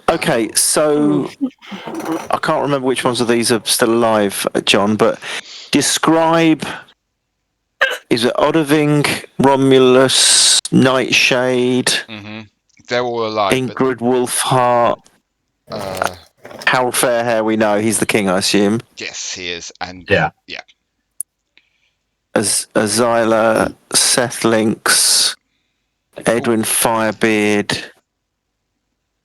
Okay, so I can't remember which ones of these are still alive, John, but describe... Is it Odoving, Romulus, Nightshade? Mm-hmm. They're all alive. Ingrid Wolfheart. Harold Fairhair, we know. He's the king, I assume. Yes, he is. And yeah. Azila, Seth Lynx, Edwin Firebeard,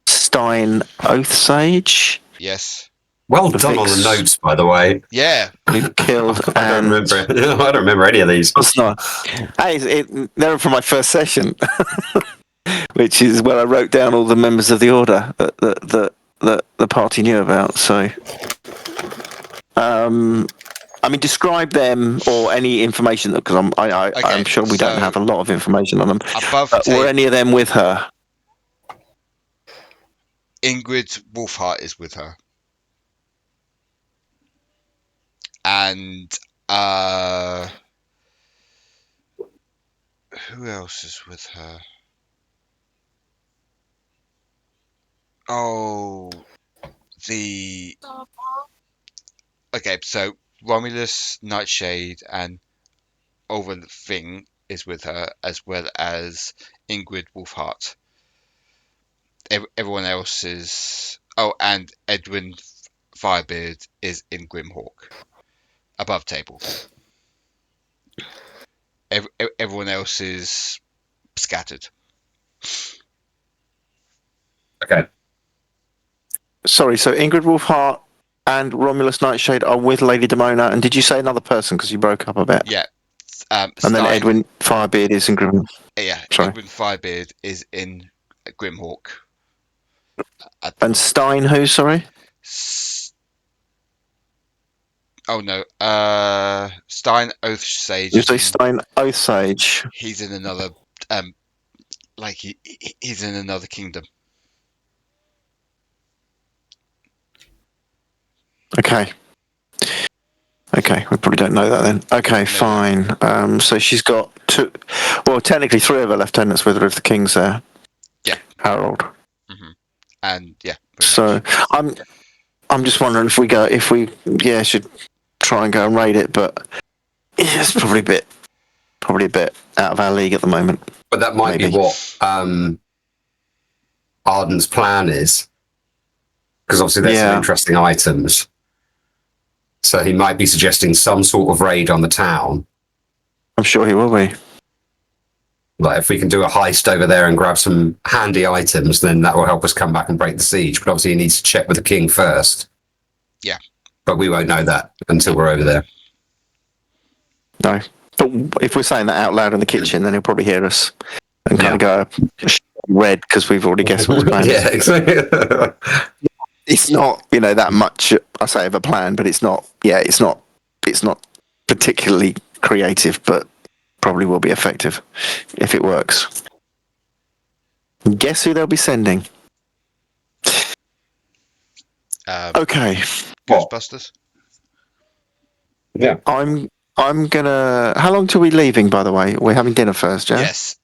Stein Oathsage. Yes. Well done on the notes, by the way. Yeah. We've killed. I don't remember any of these. It's not. They're from my first session, which is where I wrote down all the members of the order that the party knew about. So, I mean, describe them or any information because I'm sure we don't have a lot of information on them. Were any of them with her? Ingrid Wolfheart is with her. And who else is with her? Okay, so Romulus, Nightshade, and Overthing is with her, as well as Ingrid Wolfheart. Everyone else is... Oh, and Edwin Firebeard is in Grimhawk. Above table. Everyone else is scattered. Okay. Sorry, so Ingrid Wolfheart and Romulus Nightshade are with Lady Demona, and did you say another person because you broke up a bit? Yeah. And then Edwin Firebeard is in Grimhawk. Yeah, sorry. Edwin Firebeard is in Grimhawk. And Stein who, sorry? Oh no, Stein Oathsage. You say Stein Oathsage? He's in another, he's in another kingdom. Okay, we probably don't know that then. Okay, fine. So she's got technically 3 of our lieutenants with her if the king's there. Yeah. Harold. And yeah. pretty So much. I'm just wondering if we should try and go and raid it, but it's probably a bit out of our league at the moment. But that might Maybe. be what Arden's plan is, because obviously there's some interesting items. So he might be suggesting some sort of raid on the town. I'm sure he will be. Like if we can do a heist over there and grab some handy items, then that will help us come back and break the siege. But obviously he needs to check with the king first. Yeah. But we won't know that until we're over there. No. But if we're saying that out loud in the kitchen, then he'll probably hear us and kind of go red because we've already guessed what we're planning. Yeah, exactly. It's not, that much, I say, of a plan, but it's not particularly creative, but probably will be effective if it works. Guess who they'll be sending? Okay. Ghostbusters. Yeah. I'm gonna. How long till we leaving? By the way, we're having dinner first, yeah. Yes.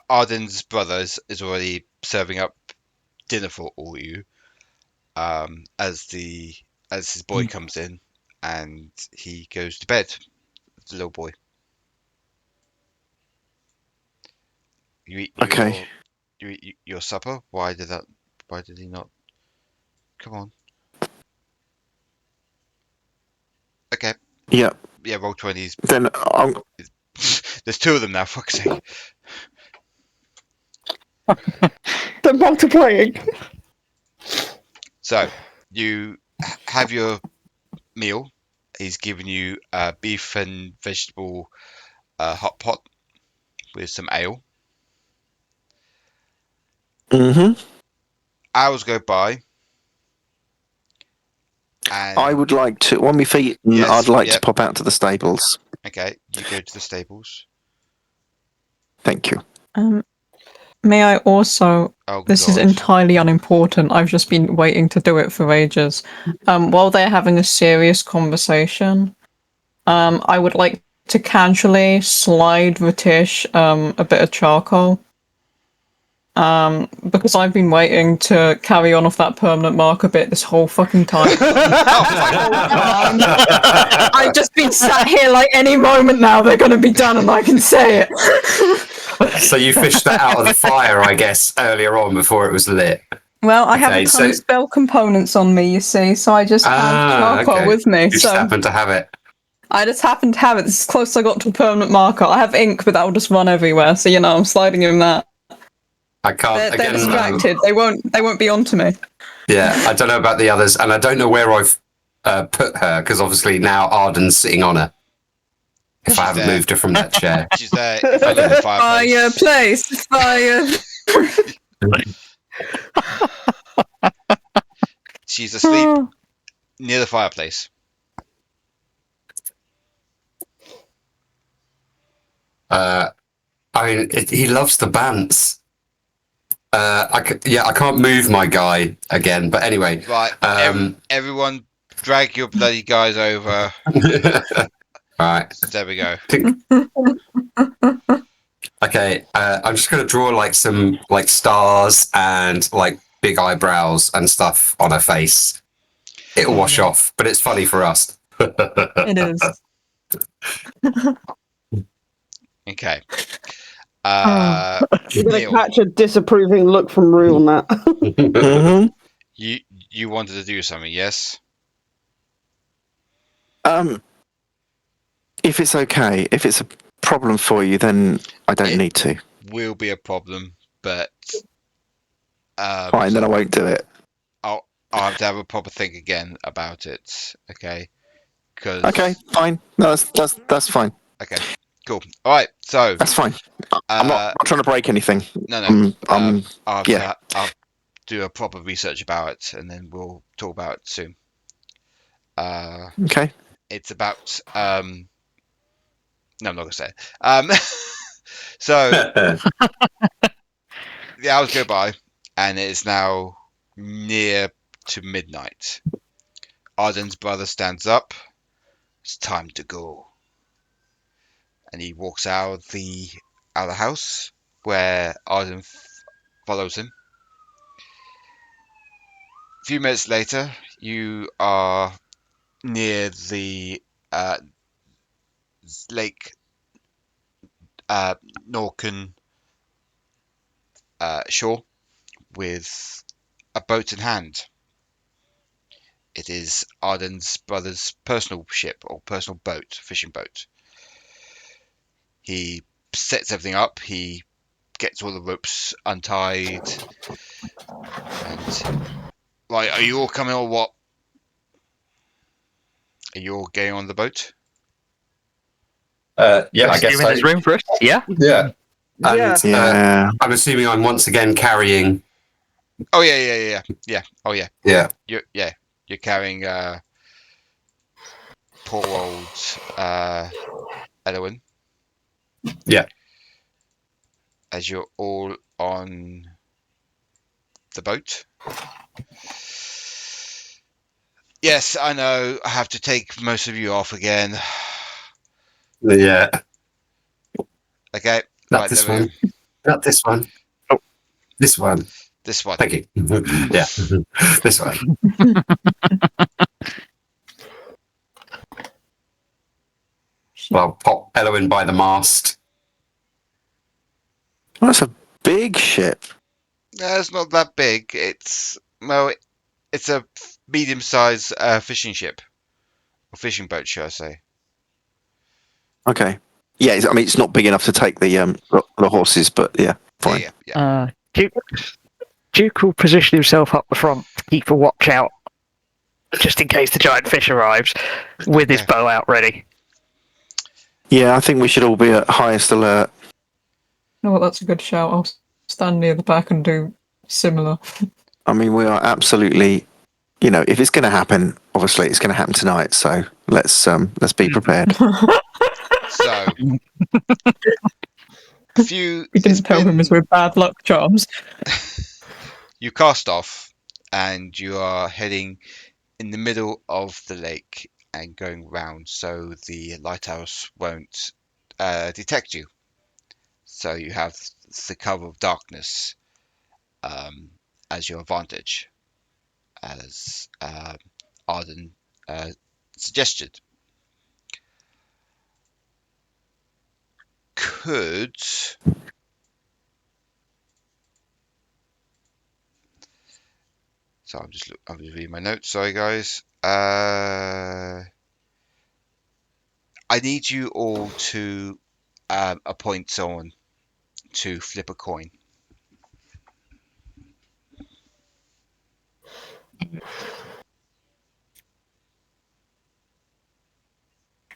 Arden's brother is already serving up dinner for all of you. As his boy comes in and he goes to bed. The little boy. You eat your supper. Why did he not? Come on. Okay. Yeah. Yeah. Roll 20s. Then There's 2 of them now. Fuck's sake. They're multiplying. So you have your meal. He's given you a beef and vegetable hot pot with some ale. Hours go by. And I would like to, when we've eaten, I'd like to pop out to the stables. Okay, you go to the stables. Thank you. May I also... This is entirely unimportant. I've just been waiting to do it for ages. While they're having a serious conversation, I would like to casually slide R'tish a bit of charcoal. Because I've been waiting to carry on off that permanent marker bit this whole fucking time. I've just been sat here like any moment now they're going to be done and I can say it. So you fished that out of the fire, I guess, earlier on before it was lit. Well, I have a ton of spell components on me, you see, so I just have charcoal with me. You just happen to have it. I just happen to have it. This is close I got to a permanent marker. I have ink, but that'll just run everywhere, so I'm sliding in that. I can't. They're distracted. They won't be onto me. Yeah, I don't know about the others, and I don't know where I've put her because obviously now Arden's sitting on her. If I haven't moved her from that chair, she's there. In front of the fireplace. Fire. She's asleep near the fireplace. I mean, he loves the bants. I can't move my guy again, but anyway. Right, everyone, drag your bloody guys over. Right. There we go. Okay, I'm just gonna draw like some stars and like big eyebrows and stuff on her face. It'll wash off, but it's funny for us. It is. Okay. You're gonna catch a disapproving look from Rue on that. You wanted to do something, yes? If it's okay, if it's a problem for you, then I don't need to. Will be a problem, but fine, then I won't do it. I'll have to have a proper think again about it. Okay. Okay, fine. No, that's fine. Okay. Cool. All right. So that's fine. I'm not trying to break anything. No. I'll do a proper research about it, and then we'll talk about it soon. Okay. It's about no, I'm not gonna say it. So the hours go by, and it is now near to midnight. Arden's brother stands up. It's time to go. and he walks out of the house where Arden follows him. A few minutes later, you are near the Lake Norcan shore with a boat in hand. It is Arden's brother's personal ship or personal boat, fishing boat. He sets everything up. He gets all the ropes untied. And right, are you all coming or what? Are you all getting on the boat? Yeah, I guess so. There's room for us. Yeah. Yeah. And Yeah. I'm assuming I'm once again carrying. Oh yeah. Oh yeah. Yeah. You're carrying poor old Ellerwynne. Yeah. As you're all on the boat. Yes, I know. I have to take most of you off again. Yeah. Okay. Not right, this there we one. go. Not this one. Oh, this one. This one. Thank you. Yeah. This one. Well, I'll pop Ellerwynne by the mast. Well, that's a big ship. No, it's not that big. It's a medium-sized fishing ship, or fishing boat, should I say? Okay. Yeah, I mean, it's not big enough to take the horses, but yeah, fine. Yeah. Duke will position himself up the front to keep a watch out, just in case the giant fish arrives, with his bow out ready. Yeah, I think we should all be at highest alert. Oh, that's a good shout. I'll stand near the back and do similar. I mean, we are absolutely, if it's going to happen, obviously it's going to happen tonight. So let's be prepared. So, We didn't tell him as we're bad luck charms. You cast off, and you are heading in the middle of the lake and going round, so the lighthouse won't detect you. So you have the cover of darkness as your advantage, as Arden suggested. So I'm just reading my notes. Sorry, guys. I need you all to appoint someone to flip a coin.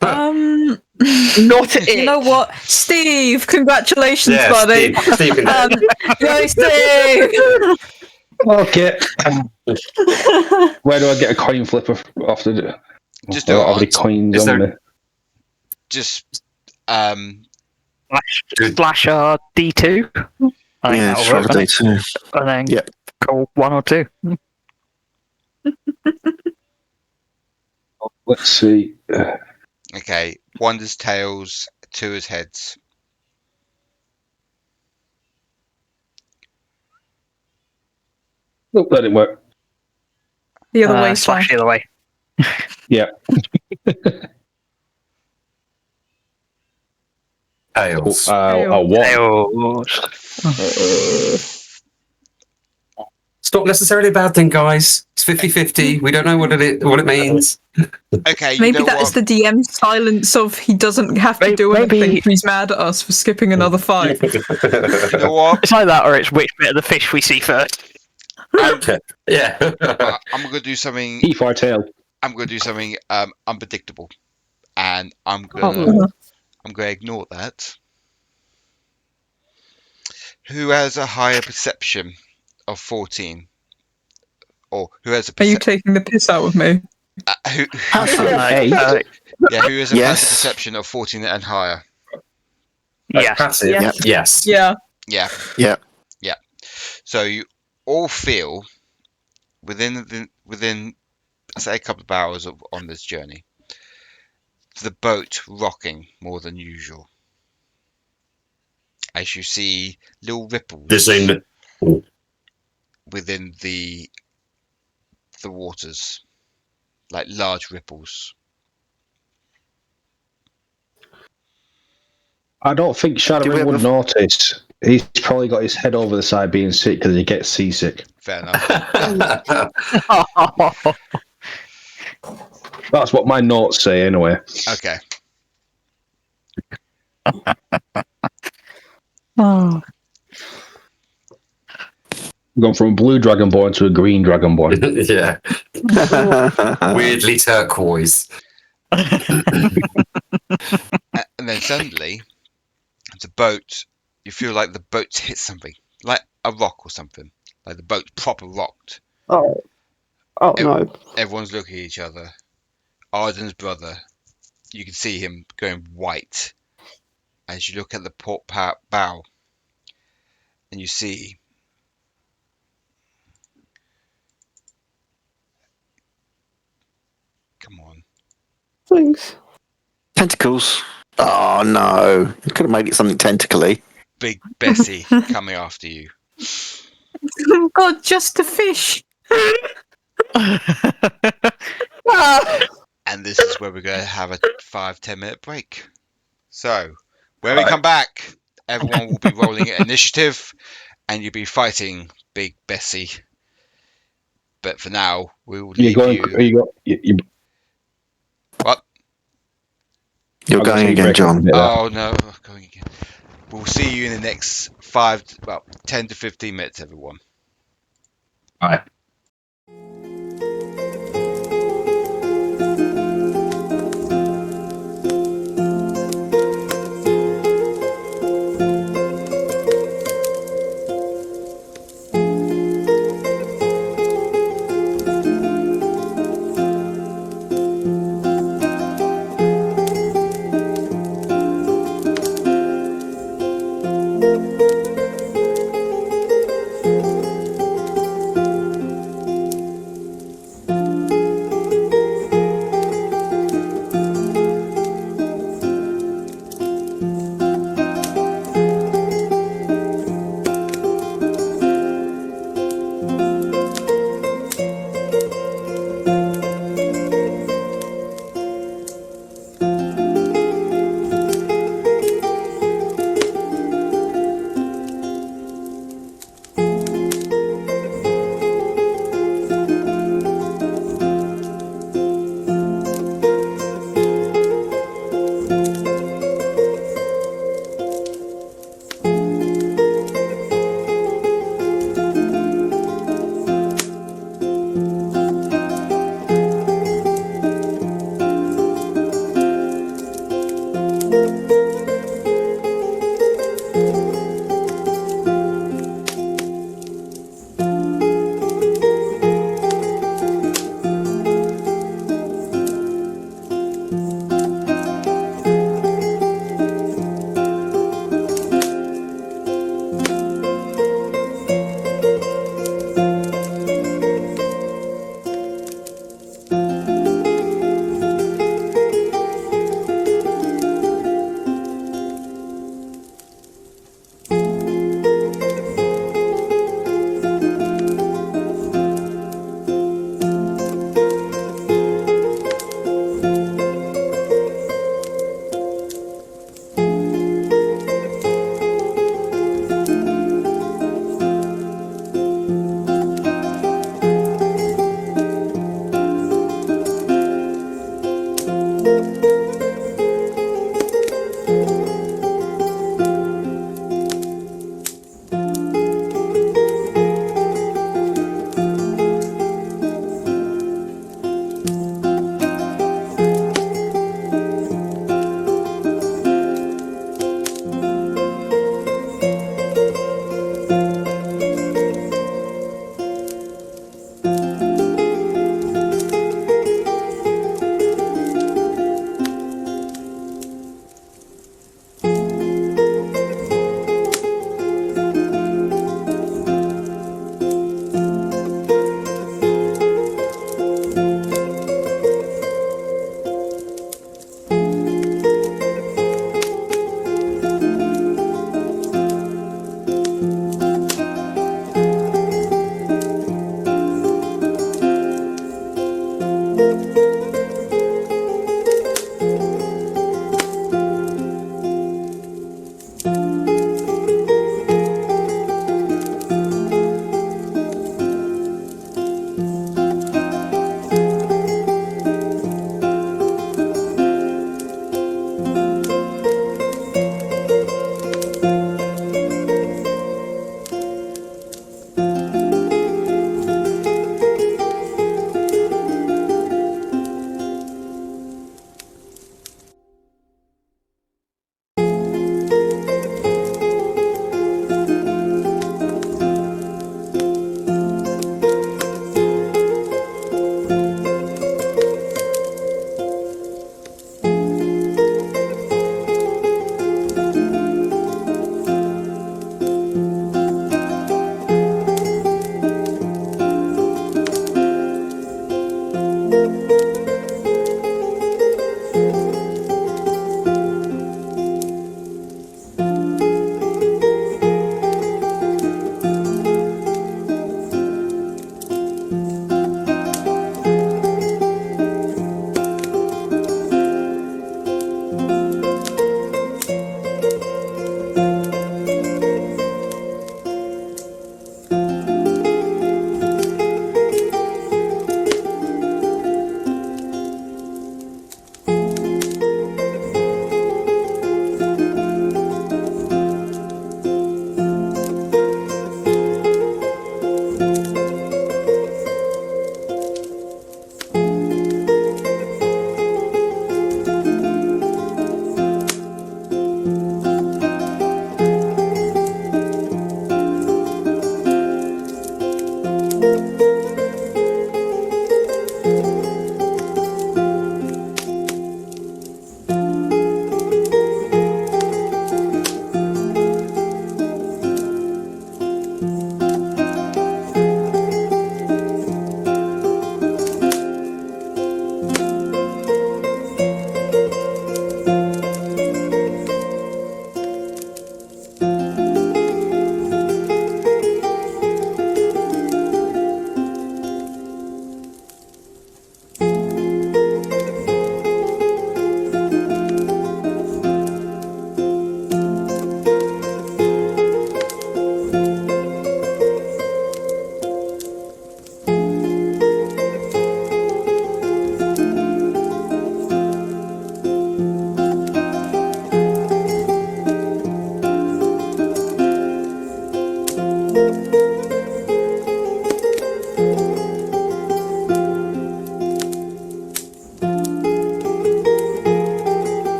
Not it. You know what, Steve? Congratulations, Yeah, buddy. Steve can do it. Go, Steve. Okay. Where do I get a coin flipper off the? Just do it. How many coins Is on there- me? Just Slash our D2. I think Yeah, that'll sure, work. they too. And then Yep. call 1 or 2. Let's see. okay. 1 is tails, 2 is heads. Oh, that didn't work. The other way, Slash Slash. the other way. Yeah. Tails. A one. Tails. It's not necessarily a bad thing, guys. It's 50-50. We don't know what it means. Okay, you Maybe know that is what? the DM's silence of he doesn't have to do Maybe- anything. He's mad at us for skipping another fight. You know what? It's like that, or it's which bit of the fish we see first. Yeah. I'm gonna do something. E4 tail. I'm gonna do something unpredictable, and I'm gonna ignore that. Who has a higher perception of 14, or who has a Are you taking the piss out of me? who Hey. who has a Yes. passive perception of 14 and higher? Yeah. Passive. Yeah. Yes. Yeah. Yeah. Yeah. So you all feel within say a couple of hours on this journey, the boat rocking more than usual. as you see little ripples within the waters, like large ripples. I don't think Shadorim would notice. He's probably got his head over the side being sick because he gets seasick. Fair enough. That's what my notes say, anyway. Okay. Oh. We've gone from a blue dragonborn to a green dragonborn. Yeah. Weirdly turquoise. And then suddenly, the boat, you feel like the boat's hit something, like a rock or something. Like the boat's proper rocked. Oh no. Everyone's looking at each other. Arden's brother, you can see him going white as you look at the port bow. And you see come on. Thanks. Tentacles. Oh no! You could have made it something tentacly. Big Bessie coming after you. Oh God, just a fish. And this is where we're going to have a 5-10 minute break. So, when we come back, everyone will be rolling initiative and you'll be fighting Big Bessie. But for now, we will leave What? You're going again, John. Oh no, going again. We'll see you in the next 10 to 15 minutes, everyone. All right.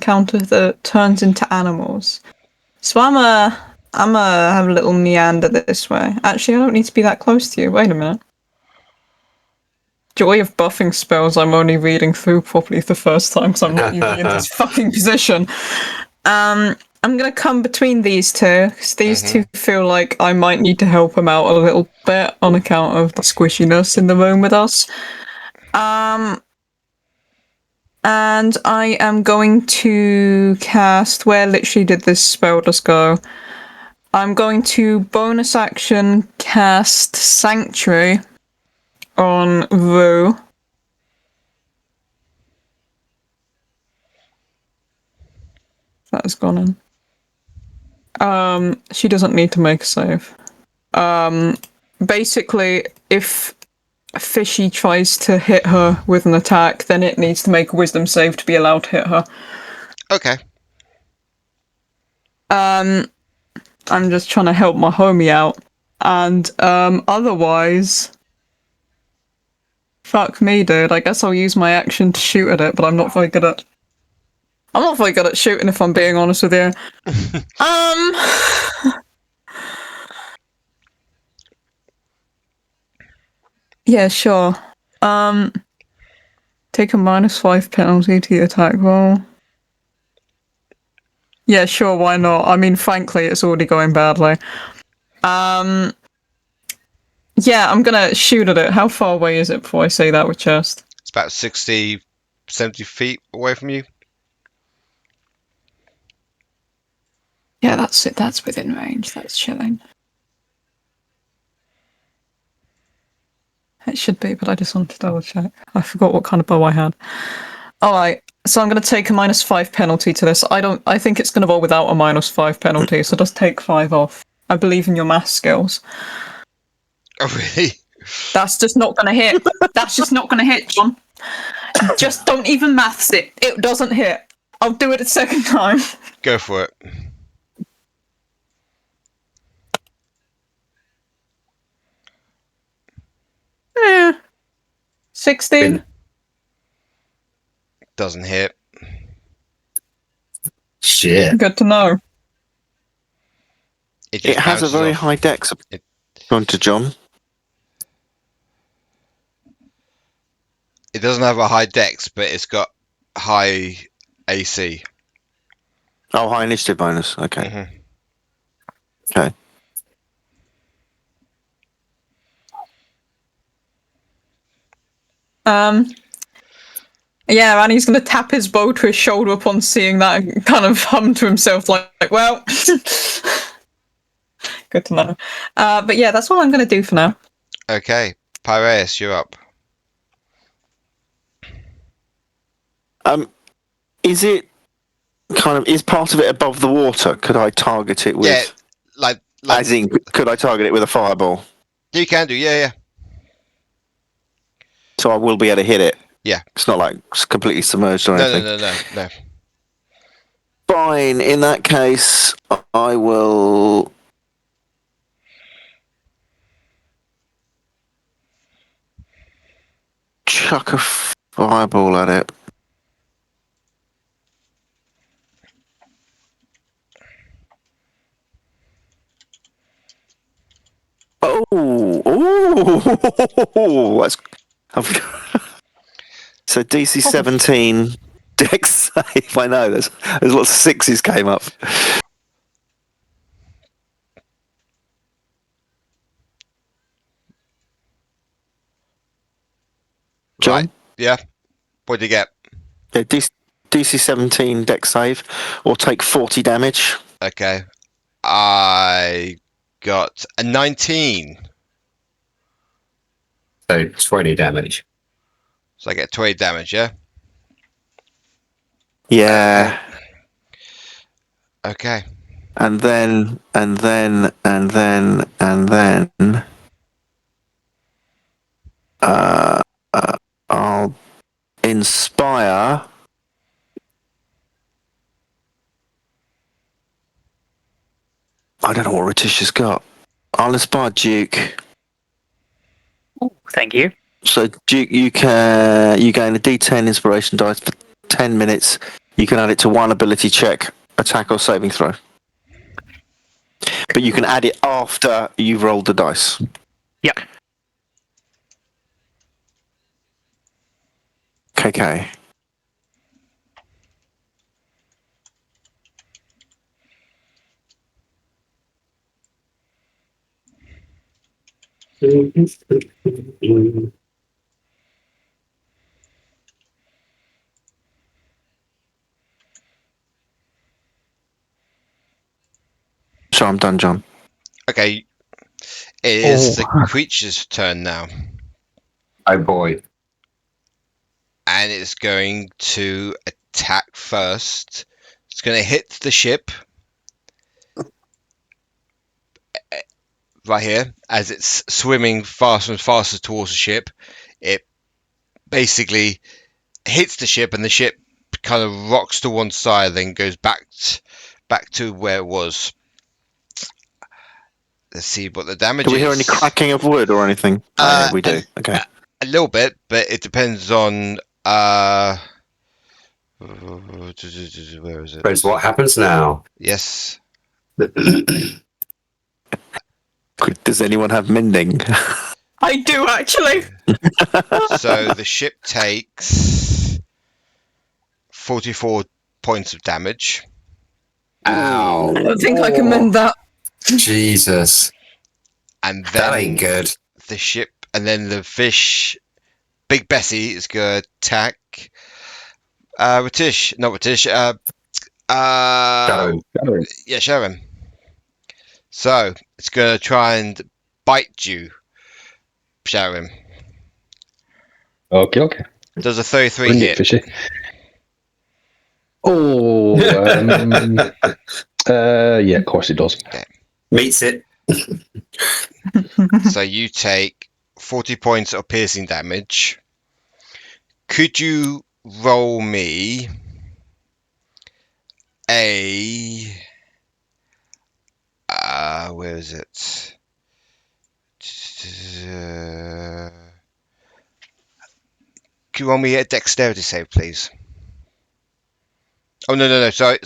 encounter that turns into animals. So I'm a have a little meander this way. Actually, I don't need to be that close to you. Wait a minute. Joy of buffing spells I'm only reading through properly the first time because I'm not usually in this fucking position. I'm gonna come between these two because these two feel like I might need to help them out a little bit on account of the squishiness in the room with us. And I am going to cast. Where literally did this spell just go? I'm going to bonus action cast Sanctuary on Rue. That has gone in. She doesn't need to make a save. Basically, if Fishy tries to hit her with an attack, then it needs to make a wisdom save to be allowed to hit her. Okay. I'm just trying to help my homie out. And otherwise, fuck me, dude. I guess I'll use my action to shoot at it, but I'm not very good at shooting, if I'm being honest with you. Yeah, sure. Take a -5 penalty to the attack roll. Yeah, sure, why not? I mean, frankly, it's already going badly. Yeah, I'm gonna shoot at it. How far away is it before I say that with chest? It's about 60, 70 feet away from you. Yeah, that's it. That's within range. That's chilling. It should be, but I just wanted to double check. I forgot what kind of bow I had. Alright, so I'm going to take a -5 penalty to this. I think it's going to roll without a -5 penalty, so just take 5 off. I believe in your math skills. Oh, really? That's just not going to hit. That's just not going to hit, John. Just don't even maths it. It doesn't hit. I'll do it a second time. Go for it. Yeah. 16. Doesn't hit. Shit. Good to know. It has a bounces very off. high dex. Gone to John. It doesn't have a high dex, but it's got high AC. Oh, high initiative bonus. Okay. Mhm. Okay. Yeah, and he's going to tap his bow to his shoulder upon seeing that and kind of hum to himself like well, good to know. But yeah, that's all I'm going to do for now. Okay, Pyraeus, you're up. Is it is part of it above the water? Could I target it with? Yeah, like As in, could I target it with a fireball? you can do. Yeah. So I will be able to hit it. Yeah. It's not like it's completely submerged or anything. No. Fine. In that case, I will. Chuck a fireball at it. Oh, that's. So DC 17 dex save. I know there's lots of sixes came up. John? Right. Yeah. What do you get? Yeah, DC 17 dex save, or take 40 damage. Okay. I got a 19. So 20 damage. So I get 20 damage, yeah? Yeah. Okay. And then I'll inspire. I don't know what R'tish has got. I'll inspire Duke. Oh, thank you. So Duke, you gain a D10 inspiration dice for 10 minutes you can add it to one ability check, attack or saving throw. But you can add it after you've rolled the dice. Yep. Okay. So I'm done, John. Okay. It is the creature's turn now. Oh boy. And it's going to attack first. It's going to hit the ship. Right here. As it's swimming faster and faster towards the ship. It basically hits the ship and the ship kind of rocks to one side, then goes back to where it was. Let's see what the damage is. Do we hear any cracking of wood or anything? Yeah, we do. Okay. A little bit, but it depends on where is it? Depends what happens now. Yes. Does anyone have mending? I do actually. So the ship takes 44 points of damage. Ow. I think I can mend that. Jesus. And then That ain't good. the ship, and then the fish, Big Bessie, is going to attack R'tish. Not R'tish. Shadorim. Yeah, Shadorim. So it's going to try and bite you, Shadorim. Okay. Does a 33 Bring it, hit? fishy. Oh, yeah, of course it does. Okay. Meets it. So you take 40 points of piercing damage. Could you roll me a... where is it? Could you roll me a dexterity save, please? Oh, no. Sorry.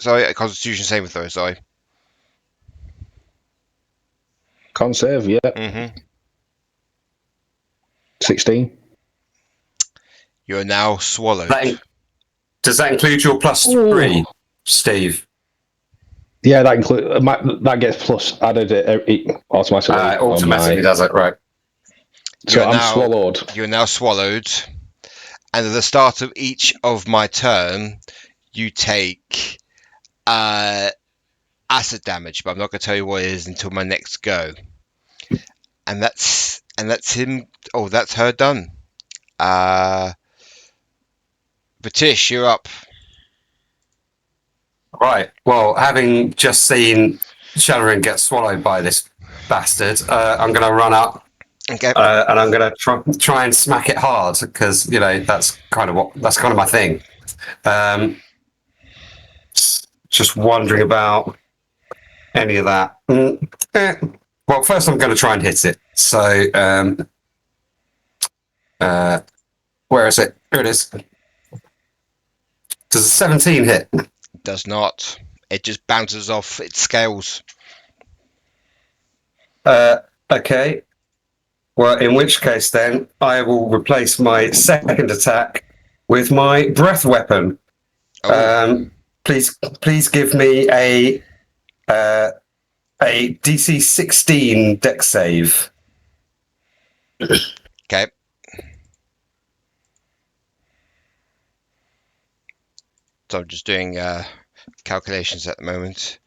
A constitution saving throw, sorry. Con save, yeah. Mm-hmm. 16. You're now swallowed. Does that include your +3, Steve? Yeah, that gets plus added it automatically. Automatically does it, right. So I'm swallowed. You're now swallowed. And at the start of each of my turn, you take acid damage, but I'm not going to tell you what it is until my next go. And that's him. Oh, that's her done. R'tish, you're up. Right. Well, having just seen Shadorim get swallowed by this bastard, I'm going to run up. Okay. And I'm going to try and smack it hard because that's kind of my thing. Just wondering about any of that. Well, first I'm going to try and hit it. So, where is it? Here it is. Does a 17 hit? Does not. It just bounces off its scales. Okay. Well, in which case then I will replace my second attack with my breath weapon. Oh. Please give me a DC 16 dex save. Okay. So I'm just doing calculations at the moment.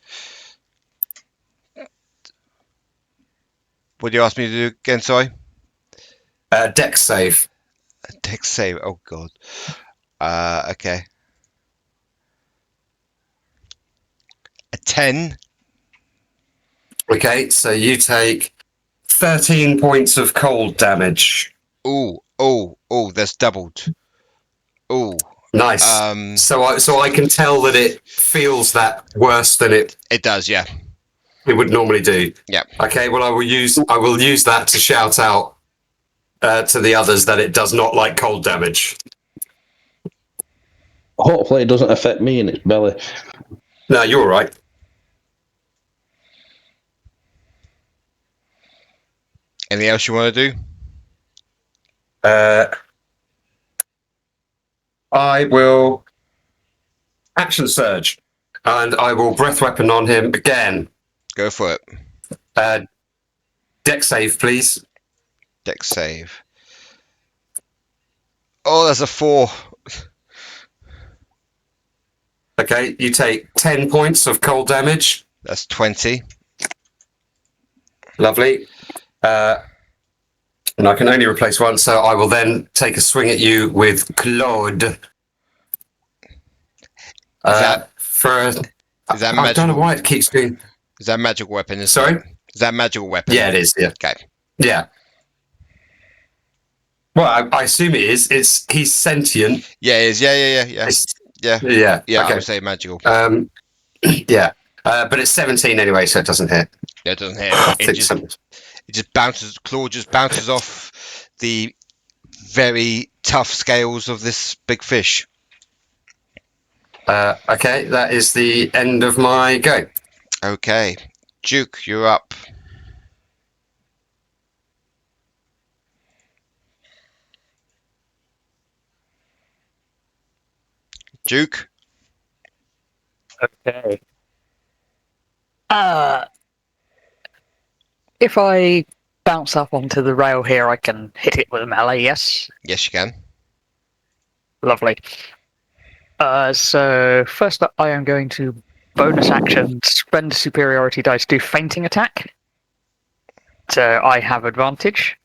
What do you ask me to do again, sorry? Dex save. Dex save, oh god. Okay. A 10. Okay, so you take 13 points of cold damage. Oh, that's doubled. Oh. Nice. So I can tell that it feels that worse than it does, yeah. It would normally do. Yeah. Okay, well I will use that to shout out to the others that it does not like cold damage. Hopefully, it doesn't affect me in its belly. No, you're all right. Anything else you want to do? I will action surge, and I will breath weapon on him again. Go for it. Dex save, please. Dex save. Oh, that's a 4. Okay, you take 10 points of cold damage. That's 20. Lovely. And I can only replace one, so I will then take a swing at you with Claude. Is that magical? I don't know why it keeps doing. Is that a magical weapon? Sorry? Is that a magical weapon? Yeah, it is. Yeah. Okay. Yeah. Well, I assume it is. He's sentient. Yeah, it is. Yeah. Yeah. Yeah, Okay. I would say magical. Yeah. But it's 17 anyway, so it doesn't hit. Yeah, it doesn't hit. I It think just, some- it just bounces. Claw just bounces off the very tough scales of this big fish. Okay, that is the end of my go. Okay, Duke, you're up. Duke. Okay. If I bounce up onto the rail here, I can hit it with a melee, yes? Yes, you can. Lovely. So, first up, I am going to bonus action, spend superiority dice, do fainting attack. So, I have advantage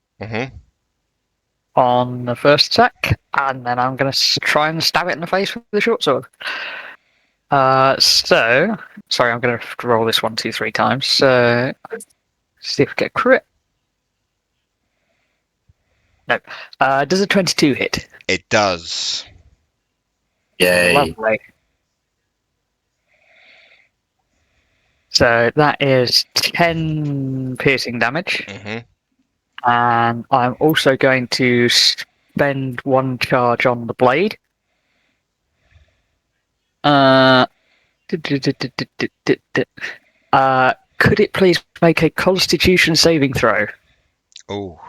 on the first attack, and then I'm going to try and stab it in the face with the short sword. So, sorry, I'm going to roll this 1, 2, 3 times. So, see if we get crit. No. Does a 22 hit? It does. Yay. Lovely. So that is 10 piercing damage. And I'm also going to spend 1 charge on the blade. Could it please make a Constitution saving throw? Oh.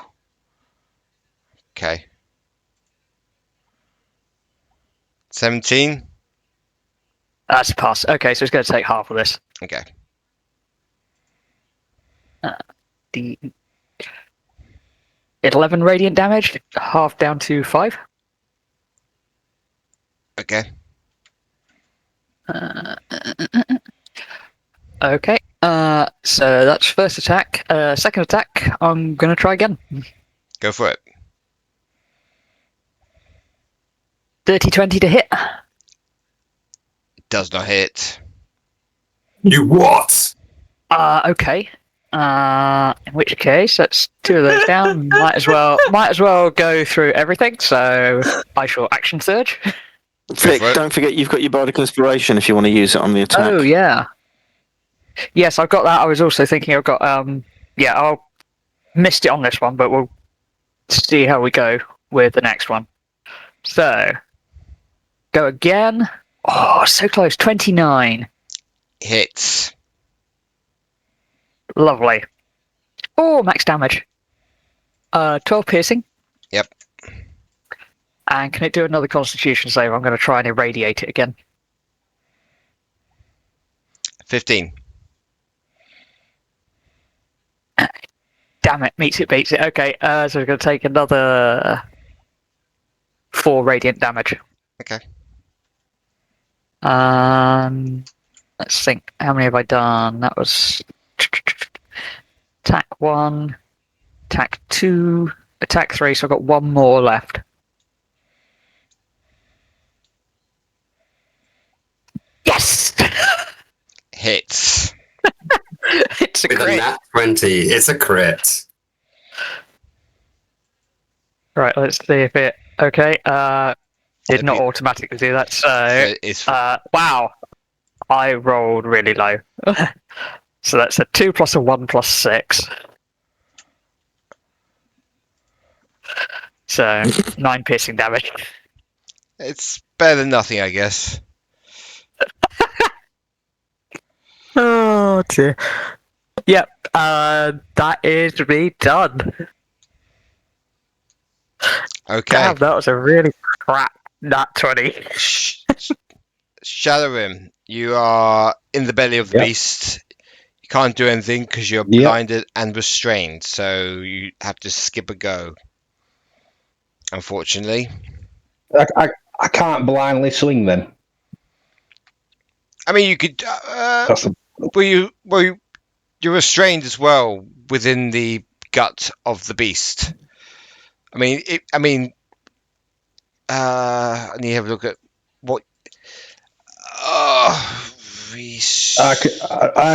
Okay. 17? That's a pass. Okay, so it's going to take half of this. Okay. The 11 radiant damage, half down to 5. Okay. Okay. So that's first attack. Second attack, I'm going to try again. Go for it. 30-20 to hit. Does not hit. You what? Okay. In which case, that's 2 of those down. Might as well go through everything. So I shall action surge. Vic, don't forget you've got your bardic inspiration if you want to use it on the attack. Oh yeah. Yes, I've got that. I was also thinking I've got I'll missed it on this one, but we'll see how we go with the next one. So go again. Oh, so close. 29. Hits. Lovely. Oh, max damage. 12 piercing. Yep. And can it do another Constitution save? I'm going to try and irradiate it again. 15. Damn it, meets it, beats it. Okay, so we're going to take another 4 radiant damage. Okay. Let's think. How many have I done? That was attack 1, attack 2, attack 3. So I've got 1 more left. Yes! Hits. It's a With a crit. nat 20, it's a crit. Right, let's see if it. Okay, did not automatically do that. So, wow, I rolled really low. So that's a 2 plus a 1 plus 6. So 9 piercing damage. It's better than nothing, I guess. Oh dear. Yep. That is me done. Okay. Damn, that was a really crap nat 20. Shadorim, you are in the belly of the Yep. beast. You can't do anything because you're Yep. blinded and restrained, so you have to skip a go. Unfortunately. I can't blindly swing then. I mean, you could. That's the, You're restrained as well within the gut of the beast. I mean, I need to have a look at what. I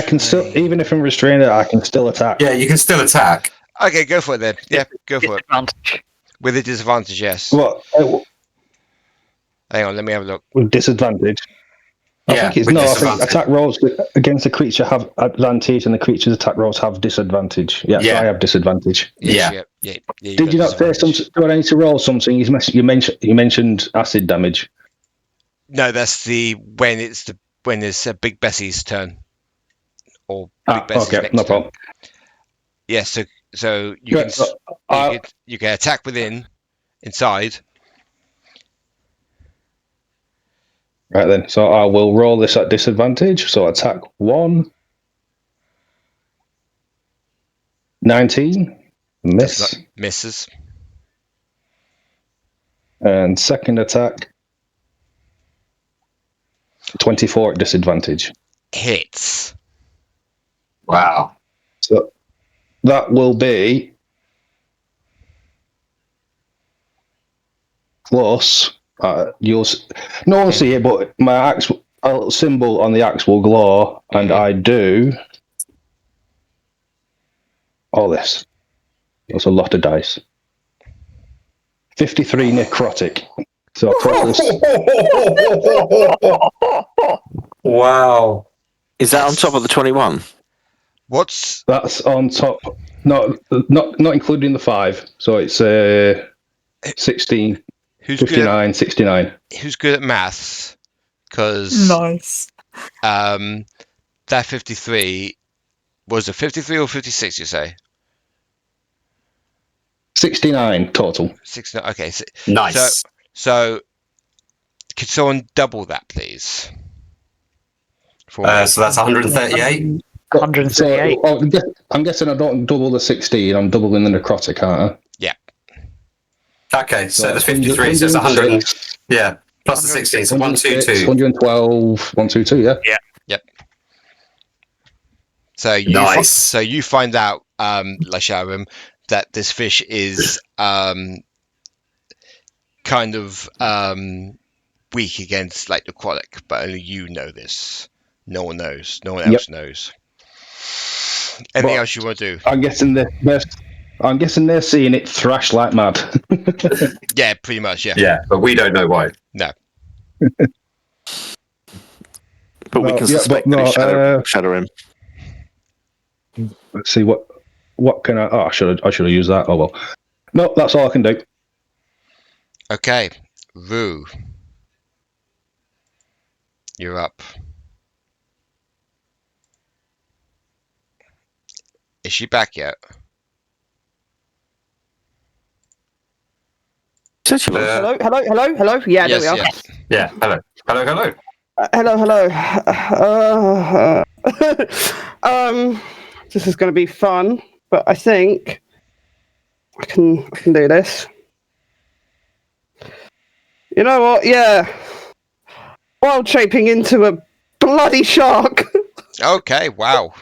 can still, even if I'm restrained, I can still attack. Yeah, you can still attack. Okay, go for it then. Yeah, go for it. Disadvantage. With a disadvantage, yes. What? Hang on, let me have a look. With disadvantage. I Yeah, think it's with no. I think disadvantage. attack rolls against the creature have advantage, and the creature's attack rolls have disadvantage. Yeah, Yeah. So I have disadvantage. Yeah. Did you not say something? Do I need to roll something? You mentioned acid damage. No, that's when it's Big Bessie's turn. Or Big Bessie's Okay, next no turn. problem. Yeah, so you can attack inside. Right then, so I will roll this at disadvantage. So attack 1. 19. Miss. Misses. And second attack. 24 at disadvantage. Hits. Wow. So that will be plus. No one see it, but my axe, a little symbol on the axe will glow, and I do all this. That's a lot of dice. 53 necrotic. So total. Wow. Is that on top of the 21? That's on top. No, not including the 5. So it's 16. 59, 69. Who's good at maths? Because Nice. that 53 was a 53 or 56. You say 69 total. 69. Okay. Nice. So could someone double that, please? So that's 138. 138. So, I'm guessing I don't double the 16. I'm doubling the necrotic, aren't I? Yeah. Okay, so the 53, so it's 100. Yeah, plus the 16, so 122. 112, 122, yeah. Yep. So you find out, Lasharim, that this fish is kind of weak against like necrotic, but only you know this. No one knows. No one else knows. Anything else you want to do? I'm guessing they're seeing it thrash like mad. Yeah, pretty much. Yeah. Yeah, but we don't know why. No. But we can suspect that it's Shadorim. Let's see what can I? Oh, I should have used that. Oh well. No, that's all I can do. Okay, Rue, you're up. Is she back yet? Hello. Yeah, yes, there we are. yes. Yeah, hello. Hello. This is going to be fun, but I think I can do this. You know what? Yeah. Wild shaping into a bloody shark. Okay, wow.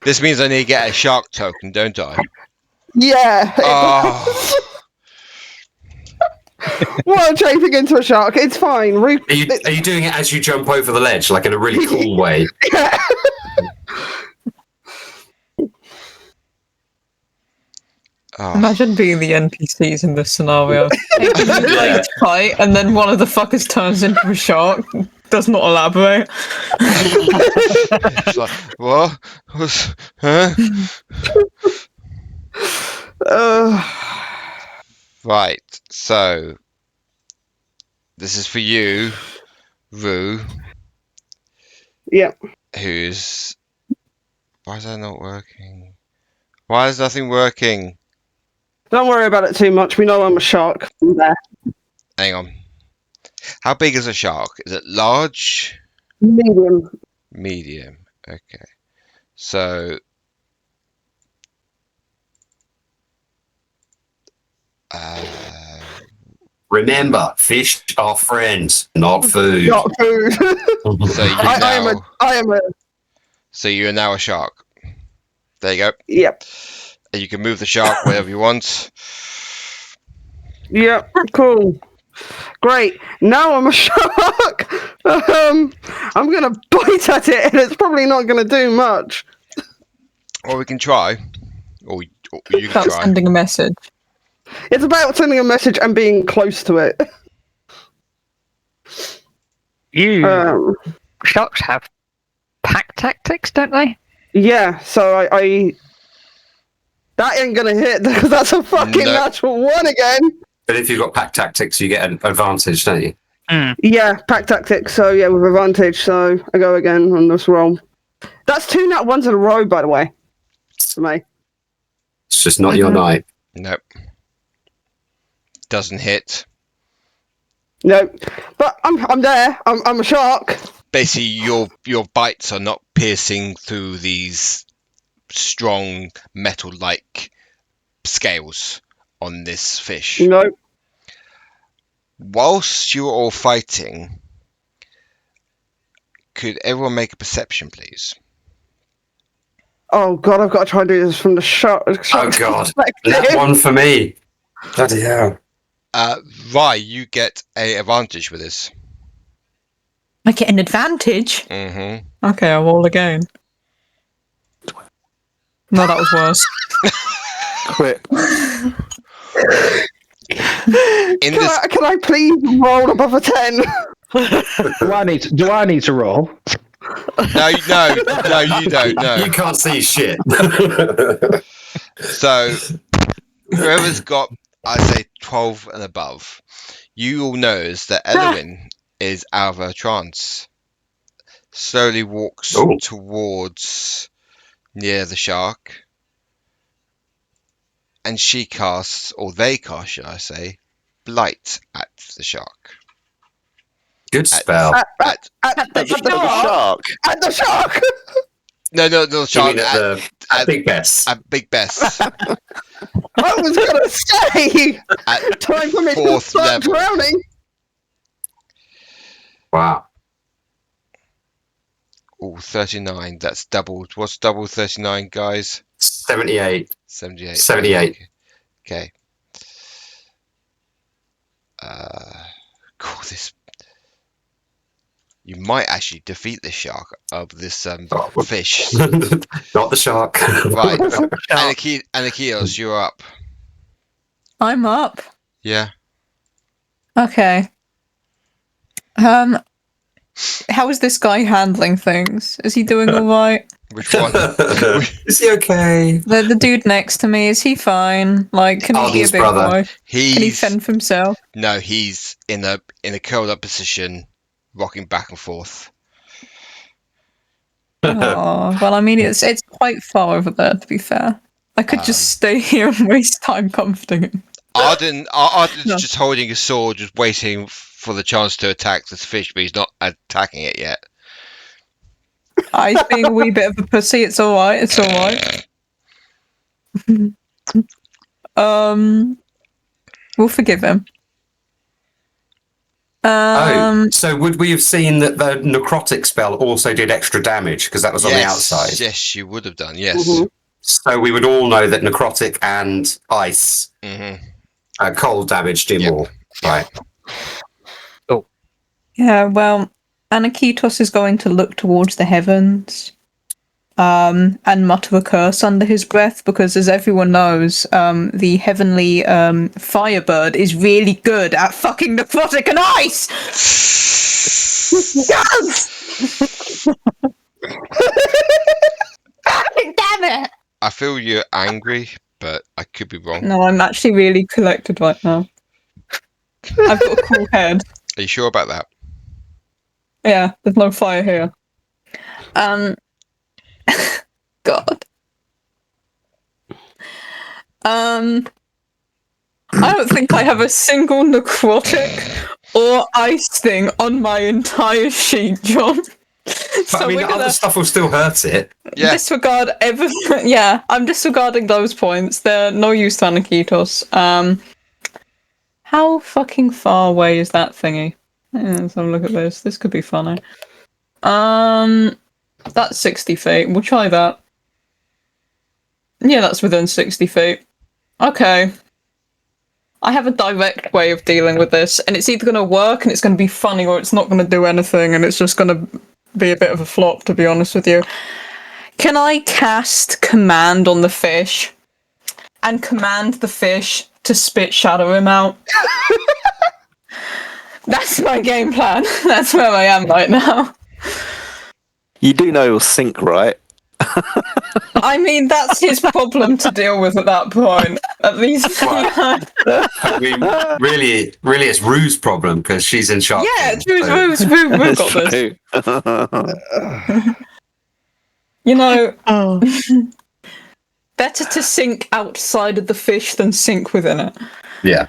This means I need to get a shark token, don't I? Yeah. Oh. Wild shaping into a shark. It's fine. Are you doing it as you jump over the ledge, like in a really cool way? Oh. Imagine being the NPCs in this scenario. Like fight, and then one of the fuckers turns into a shark. Does not elaborate. It's like, what? Huh? Right, so this is for you, Rue. Yep. Who's... Why is that not working? Why is nothing working? Don't worry about it too much. We know I'm a shark. I'm there. Hang on. How big is a shark? Is it large? Medium. Medium. Okay. So... Remember, fish are friends, not food. Not food. So you I am a. So you're now a shark. There you go. Yep. And you can move the shark wherever you want. Yep. Cool. Great. Now I'm a shark. I'm gonna bite at it, and it's probably not gonna do much. Or we can try. Or you can About try. sending a message. It's about sending a message and being close to it. Sharks have pack tactics, don't they? Yeah. So I that ain't gonna hit because that's a fucking natural one again. But if you've got pack tactics, you get an advantage, don't you? Yeah, pack tactics. So yeah, with advantage. So I go again on this roll. That's 2 nat ones in a row, by the way. For me. It's just not your night. Nope. Doesn't hit. Nope. But I'm there. I'm a shark. Basically, your bites are not piercing through these strong metal-like scales on this fish. Nope. Whilst you're all fighting, could everyone make a perception, please? Oh god, I've got to try and do this from the shark. Oh god, that one for me. Bloody hell. Rye, you get a advantage with this. I get an advantage? Mm-hmm. Okay, I'll roll again. No, that was worse. Quit. Can I please roll above a 10? Do I need to roll? No, you don't. No. You can't see shit. So, whoever's got, I say, 12 and above, you all knows that Ellerwynne is out of her trance. Slowly walks towards near the shark, and she casts, or they cast, should I say, Blight at the shark. Good spell. At the shark. At the shark. No, shark. At Big Bess. At Big Bess. I was gonna say. At time for me to 4th start level. drowning. Wow. Oh, 39. That's doubled. What's double 39, guys? 78. 78. 78. Okay. Cool. This. You might actually defeat the shark of this fish. Not the shark. Right. Aniketos, you're up. I'm up. Yeah. Okay. How is this guy handling things? Is he doing all right? Which one? Is he okay? The dude next to me, is he fine? Like, can he be a Arden's big brother. boy? Can he fend for himself? No, he's in a curled up position, rocking back and forth. Oh, well, I mean, it's quite far over there, to be fair. I could just stay here and waste time comforting him. Arden's just holding his sword, just waiting for the chance to attack this fish, but he's not attacking it yet. He's being a wee bit of a pussy. It's all right. It's all right. We'll forgive him. So would we have seen that the necrotic spell also did extra damage because that was on the outside? Yes, you would have done. Yes. Mm-hmm. So we would all know that necrotic and ice cold damage do more, right? Oh. Yeah. Well, Aniketos is going to look towards the heavens, and mutter a curse under his breath because, as everyone knows, the heavenly firebird is really good at fucking necrotic and ice. Yes! I feel you're angry, but I could be wrong. No, I'm actually really collected right now. I've got a cool head. Are you sure about that? Yeah, there's no fire here. God. I don't think I have a single necrotic or ice thing on my entire sheet, John. But I mean, other stuff will still hurt it. Yeah. Disregard everything. Yeah, I'm disregarding those points. They're no use to Aniketos. How fucking far away is that thingy? Let's have a look at this. This could be funny. That's 60 feet. We'll try that. Yeah, that's within 60 feet. Okay. I have a direct way of dealing with this, and it's either going to work and it's going to be funny, or it's not going to do anything and it's just going to be a bit of a flop, to be honest with you. Can I cast command on the fish and command the fish to spit Shadorim out? That's my game plan. That's where I am right now. You do know he'll sink, right? I mean, that's his problem to deal with at that point. At least, I mean, really, it's Rue's problem because she's in charge. Yeah, it's Rue's got this. You know, better to sink outside of the fish than sink within it. Yeah.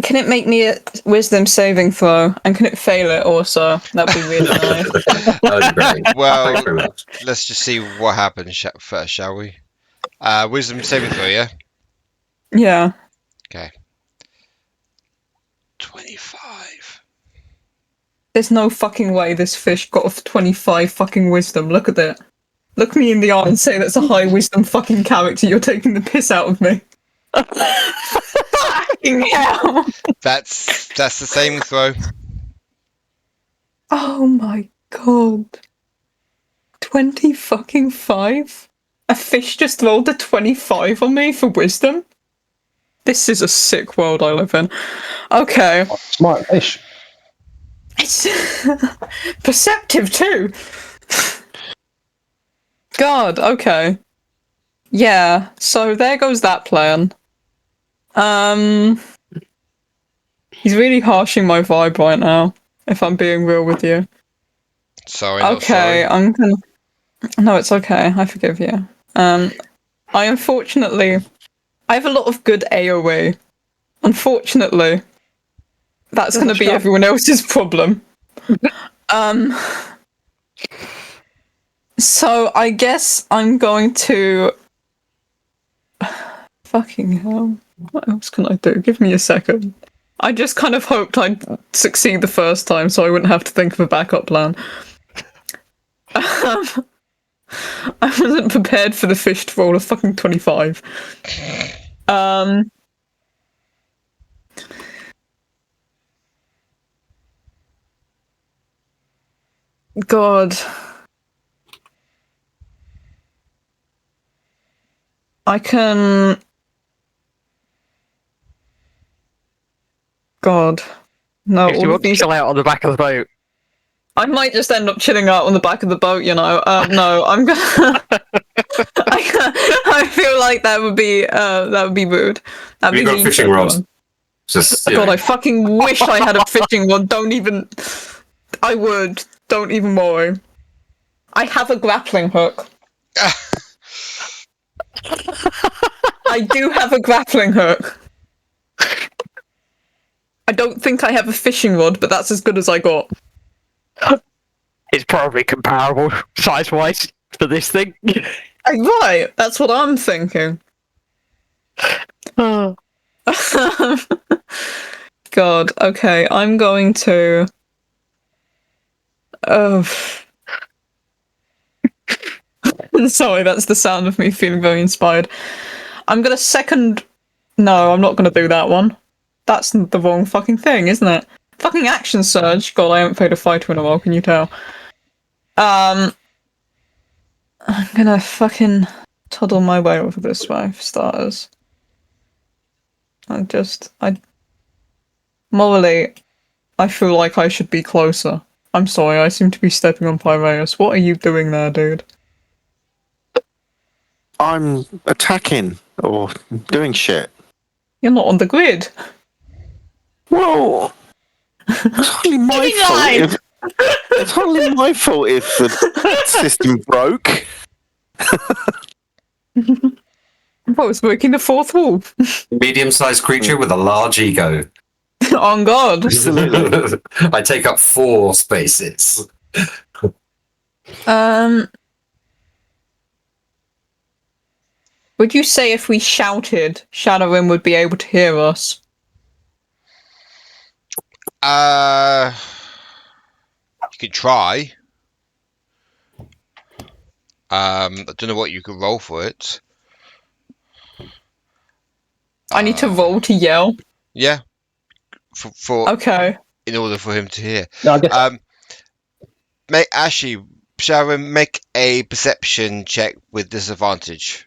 Can it make me a wisdom saving throw? And can it fail it also? That'd be really nice. That would be great. Well, Thanks very much. let's just see what happens first, shall we? Wisdom saving throw, yeah? Yeah. Okay. 25. There's no fucking way this fish got a 25 fucking wisdom. Look at that. Look me in the eye and say that's a high wisdom fucking character. You're taking the piss out of me. Fucking hell. That's the same throw. Oh my god. 20 fucking 5? A fish just rolled a 25 on me for wisdom? This is a sick world I live in. Okay. Smart fish. It's perceptive too. God, okay. Yeah, so there goes that plan. He's really harshing my vibe right now, if I'm being real with you. Sorry, not Okay, sorry. I'm gonna... No, it's okay, I forgive you. I unfortunately... I have a lot of good AoE. Unfortunately, that's gonna be everyone else's problem. So I guess I'm going to... Fucking hell. What else can I do? Give me a second. I just kind of hoped I'd succeed the first time so I wouldn't have to think of a backup plan. I wasn't prepared for the fish to roll a fucking 25. God. I can... God. No, If you all want of to these... chill out on the back of the boat. I might just end up chilling out on the back of the boat, you know. No, I'm gonna... I feel like that would be rude. That'd Have you be got a mean fishing to rod? everyone. Just, God, I fucking wish I had a fishing rod. Don't even... I would. Don't even worry. I have a grappling hook. I do have a grappling hook. I don't think I have a fishing rod, but that's as good as I got. It's probably comparable size-wise for this thing. Right, that's what I'm thinking. God, okay, I'm going to... Sorry, that's the sound of me feeling very inspired. I'm gonna second... No, I'm not gonna do that one. That's the wrong fucking thing, isn't it? Fucking action surge. God, I haven't played a fighter in a while, can you tell? I'm gonna toddle my way over this way, for starters. Morally, I feel like I should be closer. I'm sorry, I seem to be stepping on Pyraeus. What are you doing there, dude? I'm attacking or doing shit. You're not on the grid. Well, it's hardly my fault. It's hardly my fault if the system broke. What was breaking the fourth wall? Medium-sized creature with a large ego. On God. Absolutely. I take up 4 spaces. Would you say if we shouted, Shadorim would be able to hear us? You could try. I don't know what you could roll for it. I need to roll to yell. Yeah. For Okay. in order for him to hear. No, I guess Sharon, make a perception check with disadvantage.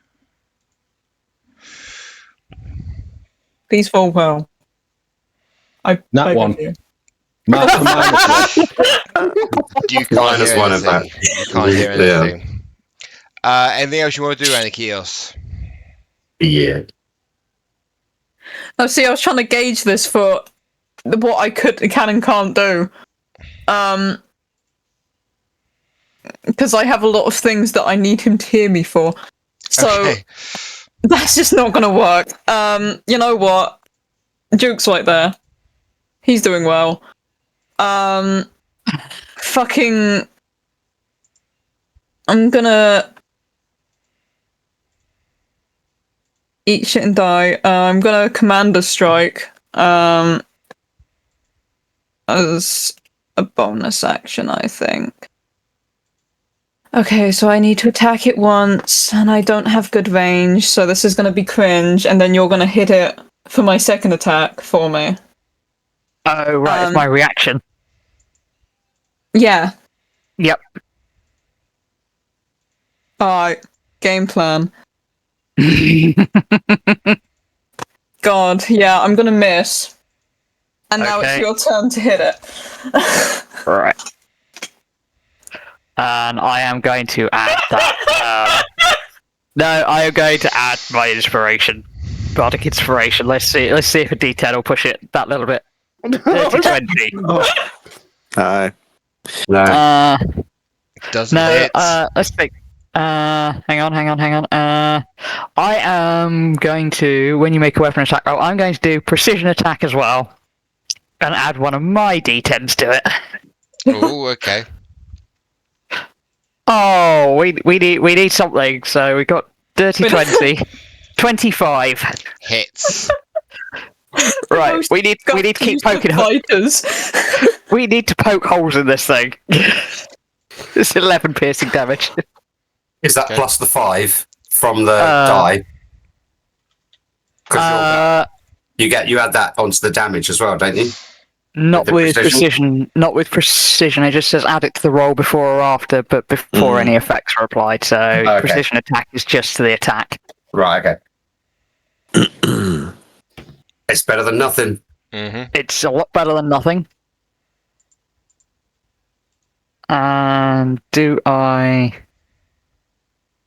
Please roll well. I Nat beg of one. you. minus one. You can't Minus hear one of anything. that. You can't hear Yeah. anything. Anything else you want to do, Aniketos? Yeah. Oh, see, I was trying to gauge this for what I can and can't do. Because I have a lot of things that I need him to hear me for. So Okay. that's just not going to work. You know what? Duke's right there. He's doing well. Fucking... I'm gonna... eat shit and die. I'm gonna Commander Strike. As a bonus action, I think. Okay, so I need to attack it once, and I don't have good range, so this is gonna be cringe, and then you're gonna hit it for my second attack for me. Oh, right, it's my reaction. Yeah. Yep. Alright, game plan. God, yeah, I'm gonna miss. And now it's Okay. your turn to hit it. Right. And I am going to add that. No, I am going to add my inspiration. Bardic inspiration. Let's see if a D10 will push it that little bit. 30-20. No. No. Doesn't No, hit. let's think. Hang on. I am going to, when you make a weapon attack roll, I'm going to do precision attack as well. And add one of my D10s to it. Oh, okay. Oh, we need something. So we got 30-20. 25. Hits. Right, we need to keep poking fighters. We need to poke holes in this thing. It's 11 piercing damage. Is that Okay. plus the 5 from the die? 'Cause you add that onto the damage as well, don't you? Not with precision. Not with precision. It just says add it to the roll before or after, but before any effects are applied. So Okay. precision attack is just to the attack. Right, okay. It's better than nothing. Mm-hmm. It's a lot better than nothing. And do I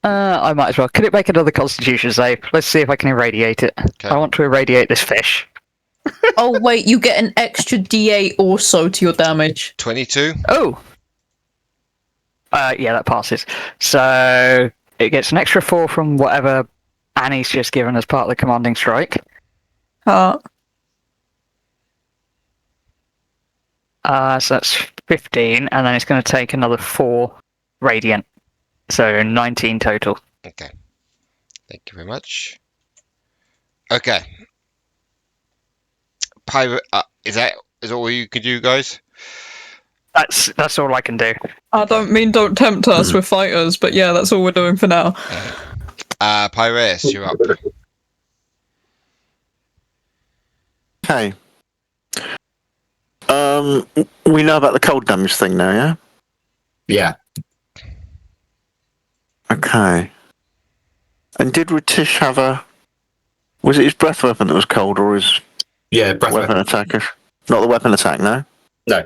might as well. Could it make another Constitution save? Let's see if I can irradiate it. Okay. I want to irradiate this fish. Oh wait, you get an extra D8 also to your damage. 22. Oh. Yeah, that passes. So it gets an extra 4 from whatever Annie's just given as part of the commanding strike. So that's 15, and then it's going to take another 4 radiant. So 19 total. Okay. Thank you very much. Okay. Is that all you can do, guys? That's all I can do. I don't tempt us with fighters, but yeah, that's all we're doing for now. Pyraeus, you're up. Okay. We know about the cold damage thing now, yeah? Yeah. Okay. And did R'tish have a... Was it his breath weapon that was cold, or his Yeah, breath weapon attack? Not the weapon attack, no? No.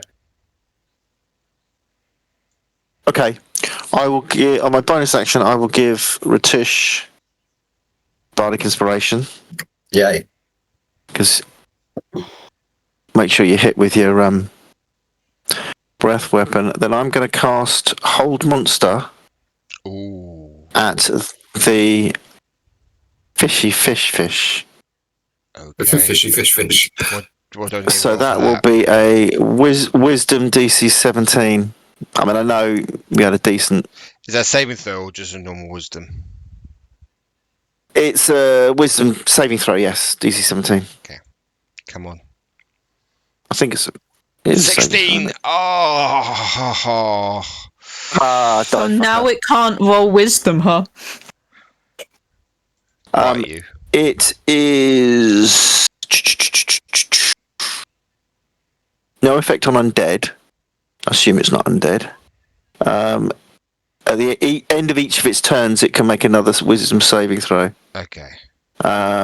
Okay. I will give... On my bonus action, I will give R'tish Bardic Inspiration. Yay. Because make sure you hit with your breath weapon. Then I'm going to cast Hold Monster at the fishy fish. Okay. Fishy fish. What do I need to So roll that for will be a Wisdom DC 17. I mean, I know we had a decent. Is that saving throw or just a normal wisdom? It's a Wisdom saving throw, yes, DC 17. Come on. I think it's 16! Oh! So now it can't roll wisdom, huh? Right, you. It is no effect on undead. I assume it's not undead. At the end of each of its turns, it can make another wisdom saving throw. Okay.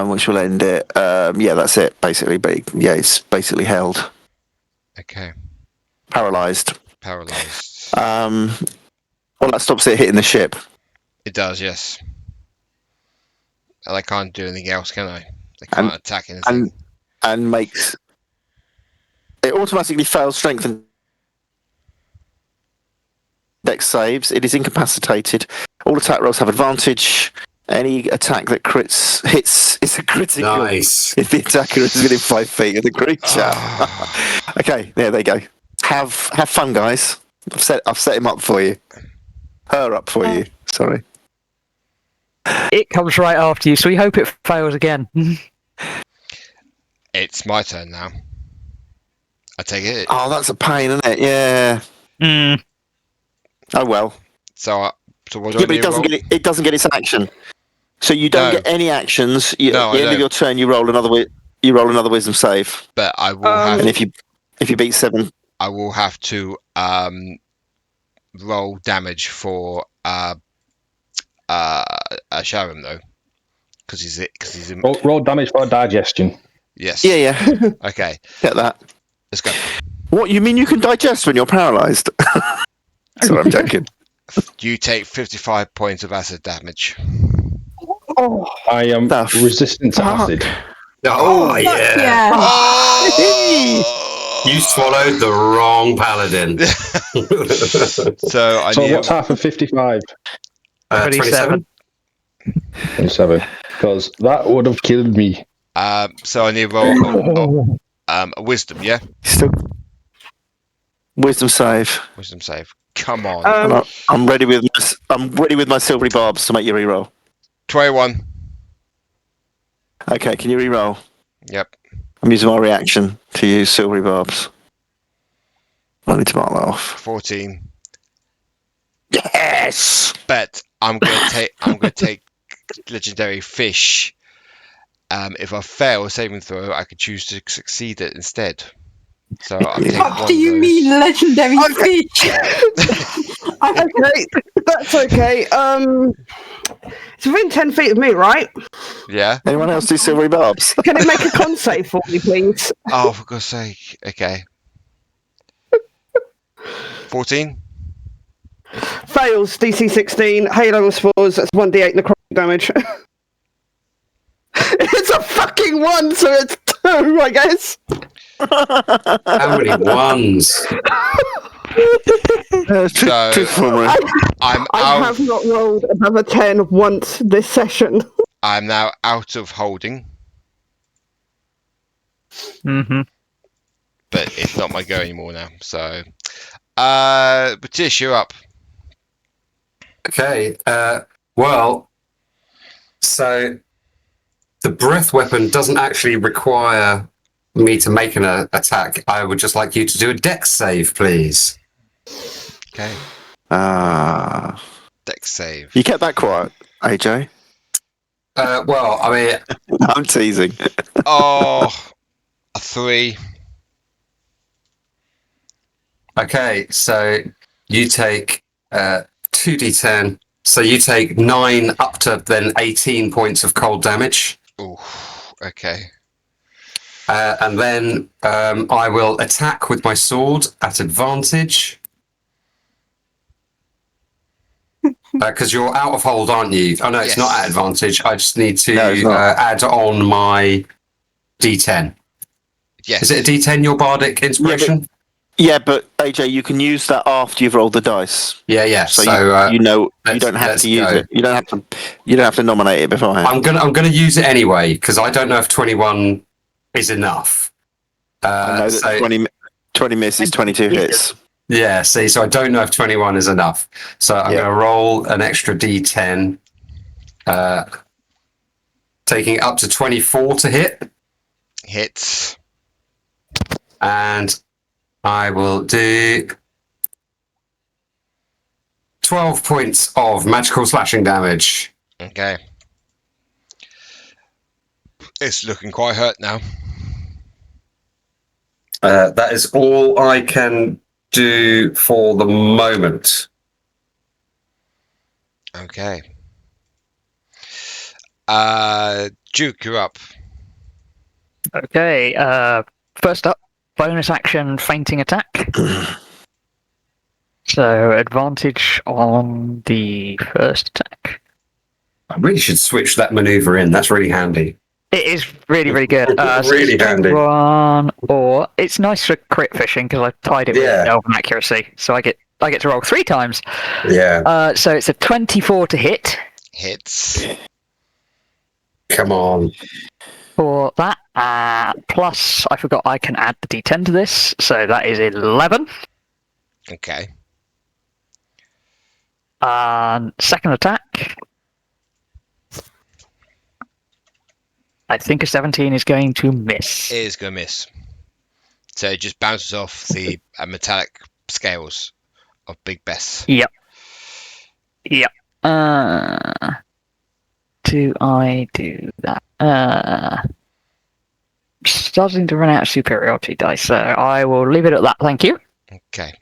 Which will end it. Yeah, that's it, basically. But yeah, it's basically held. Okay. Paralyzed. Paralyzed. Well, that stops it hitting the ship. It does, yes. And I can't do anything else, can I? I can't attack anything. And makes it automatically fails strength and dex saves. It is incapacitated. All attack rolls have advantage. Any attack that hits is a critical. Nice. If the attacker is within 5 feet of the creature. Okay, there they go. Have fun, guys. I've set him up for you. Her up for you. Sorry. It comes right after you, so we hope it fails again. It's my turn now. I take it. Oh, that's a pain, isn't it? Yeah. Oh well. So what do I Yeah, but need it to doesn't roll? get it doesn't get its actions. So you don't get any actions. At the end of your turn, you roll another wisdom save. But I will have. And if you beat 7, I will have to roll damage for Shadorim though, because he's in. Roll damage for digestion. Yes. Yeah. Okay. Get that. Let's go. What, you mean you can digest when you're paralysed? Sorry, I'm joking. You take 55 points of acid damage. Oh, I am resistant to acid. Oh, yeah. Oh! You swallowed the wrong paladin. So what's half of 55? 27. 27. Because that would have killed me. So I need to roll a wisdom, yeah? Still. Wisdom save. Wisdom save. Come on. I'm ready with my silvery barbs to make you reroll. 21. Okay, can you reroll? Yep. I'm using my reaction to use silvery barbs. I need to mark that off. 14. Yes. But I'm gonna take legendary fish. If I fail a saving throw, I could choose to succeed it instead. So I'll take What do you mean, legendary fish? Okay, that's okay. It's within 10 feet of me, right? Yeah. Anyone else do silvery barbs? Can it make a con save for me, please? Oh, for God's sake. Okay. 14. Fails, DC 16, Halo spores, that's 1d8 necrotic damage. It's a fucking 1, so it's 2, I guess. How many ones? I have not rolled above a 10 once this session. I'm now out of holding. Mm-hmm. But it's not my go anymore now. So, R'tish, you're up. Okay. Well, so the breath weapon doesn't actually require me to make an attack. I would just like you to do a dex save, please. Okay. Dex save. You kept that quiet, AJ. Well, I mean, I'm teasing. Oh, a 3. Okay, so you take 2d10. So you take 9 up to then 18 points of cold damage. Ooh, okay. And then I will attack with my sword at advantage. Because you're out of hold, aren't you? Oh no, it's Yes. not at advantage. I just need to No, it's not. add on my D10. Yes. Is it a D10, your bardic inspiration? Yeah, but AJ, you can use that after you've rolled the dice. Yeah. So, So, you don't let's have to use go. it. You don't have to nominate it beforehand. I'm gonna use it anyway because I don't know if 21 is enough. I know that 20 misses, 22 hits. Yeah, see, so I don't know if 21 is enough. So I'm going to roll an extra D10, taking it up to 24 to hit. Hits. And I will do 12 points of magical slashing damage. Okay. It's looking quite hurt now. That is all I can do for the moment. Okay. Duke, you're up. Okay. First up, bonus action fainting attack. So advantage on the first attack. I really should switch that maneuver in. That's really handy. It is really, really good. Really so handy. Or it's nice for crit fishing because I've tied it with elven accuracy, so I get to roll 3 times. Yeah. So it's a 24 to hit. Hits. Come on. For that, plus I forgot I can add the D10 to this, so that is 11. Okay. Second attack. I think a 17 is going to miss. It is going to miss. So it just bounces off the metallic scales of Big Bess. Yep. Do I do that? Starting to run out of superiority dice, so I will leave it at that. Thank you. Okay.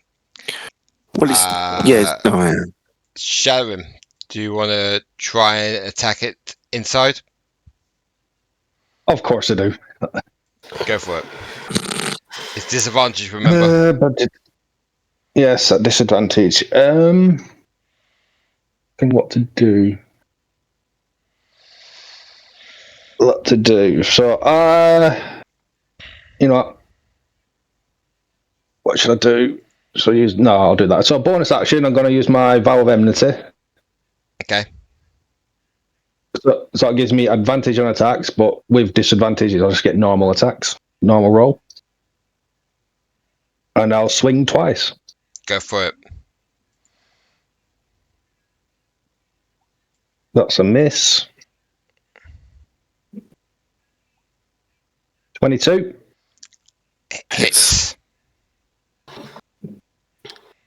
Well, Shadorim, do you want to try and attack it inside? Of course I do. Go for it. It's disadvantage, remember? Yes, at disadvantage. Think what to do. So, what should I do? I'll do that. So, bonus action, I'm going to use my Vow of Enmity. Okay. So it gives me advantage on attacks, but with disadvantages, I'll just get normal attacks, normal roll. And I'll swing twice. Go for it. That's a miss. 22. Hits.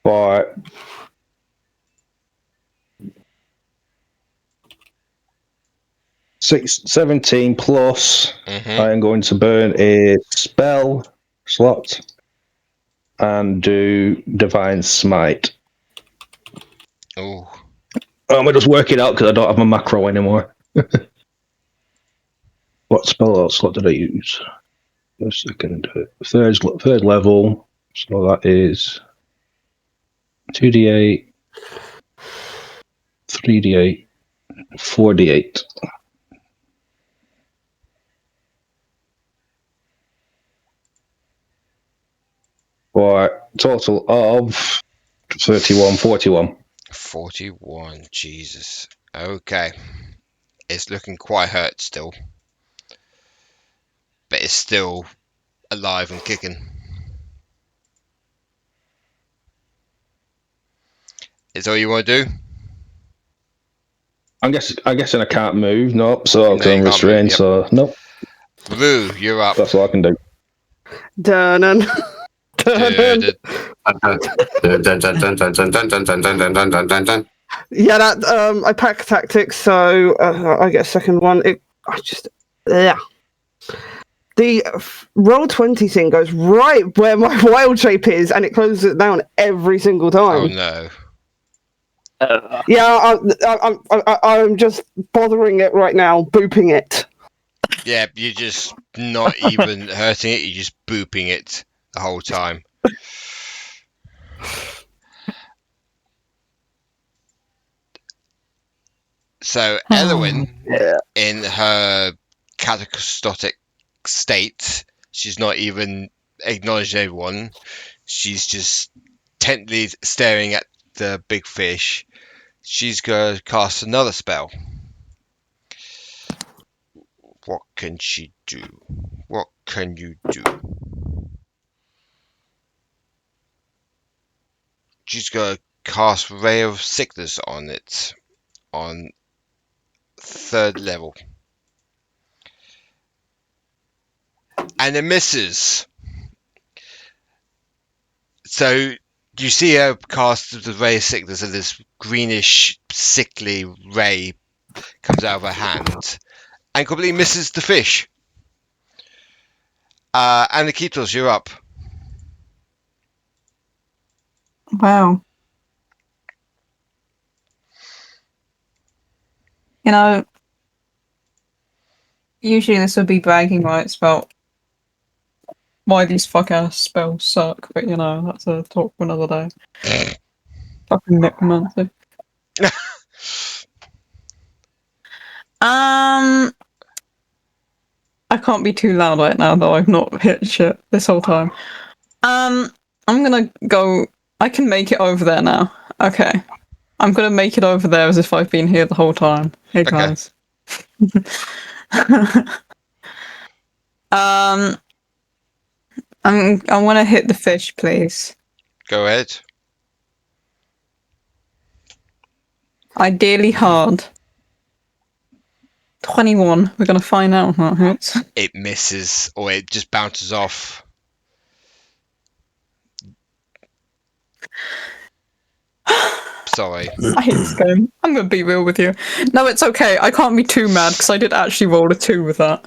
For 17 plus, I am going to burn a spell slot and do Divine Smite. Ooh. I'm just work it out because I don't have my macro anymore. What spell slot did I use? A second. Third level. So that is 2d8, 3d8, 4d8. For total of 31, 41. 41, Jesus. Okay. It's looking quite hurt still. But it's still alive and kicking. Is that all you want to do? I'm guessing I can't move, nope, so No, I'm restrained, yep. so nope. Rue, you're up. That's all I can do. Dun-dun. Dude, Yeah, that I pack tactics, so I get a second one. The roll 20 thing goes right where my wild shape is, and it closes it down every single Oh time. no. Yeah, I'm just bothering it right now, booping it. Yeah, you're just not even hurting it, you're just booping it the whole time. So Ellerwynne, in her catacostotic state, she's not even acknowledging everyone. She's just intently staring at the big fish. She's going to cast another spell. What can she do? What can you do? She's going to cast Ray of Sickness on it. On 3rd level. And it misses. So you see her cast the Ray of Sickness, and this greenish, sickly ray comes out of her hand and completely misses the fish. Aniketos, you're up. Wow. You know, usually this would be bragging rights about why these fuck-ass spells suck, but you know, that's a talk for another day. Fucking necromancy. I can't be too loud right now, though. I've not hit shit this whole time. I'm gonna go... I can make it over there now. Okay. I'm gonna make it over there as if I've been here the whole time. Hey, guys. I want to hit the fish, please. Go ahead. Ideally hard. 21. We're gonna find out how it hits. It misses, or it just bounces off. Sorry. I hate this game. I'm gonna be real with you. No, it's okay. I can't be too mad because I did actually roll a 2 with that.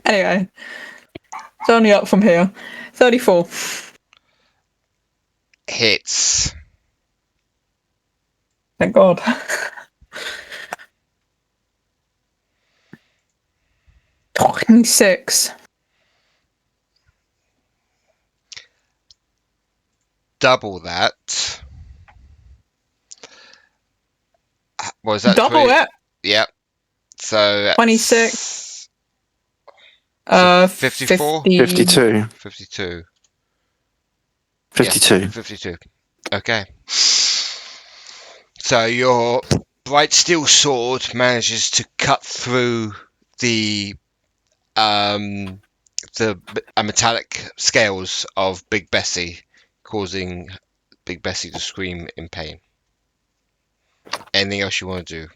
Anyway, it's only up from here. 34. Hits. Thank God. $26. Double that. What was that? Double it? Yep. So 26. 54? 52. 52. 52. Yeah, 52. Okay. So your bright steel sword manages to cut through the metallic scales of Big Bessie, causing Big Bessie to scream in pain. Anything else you want to do?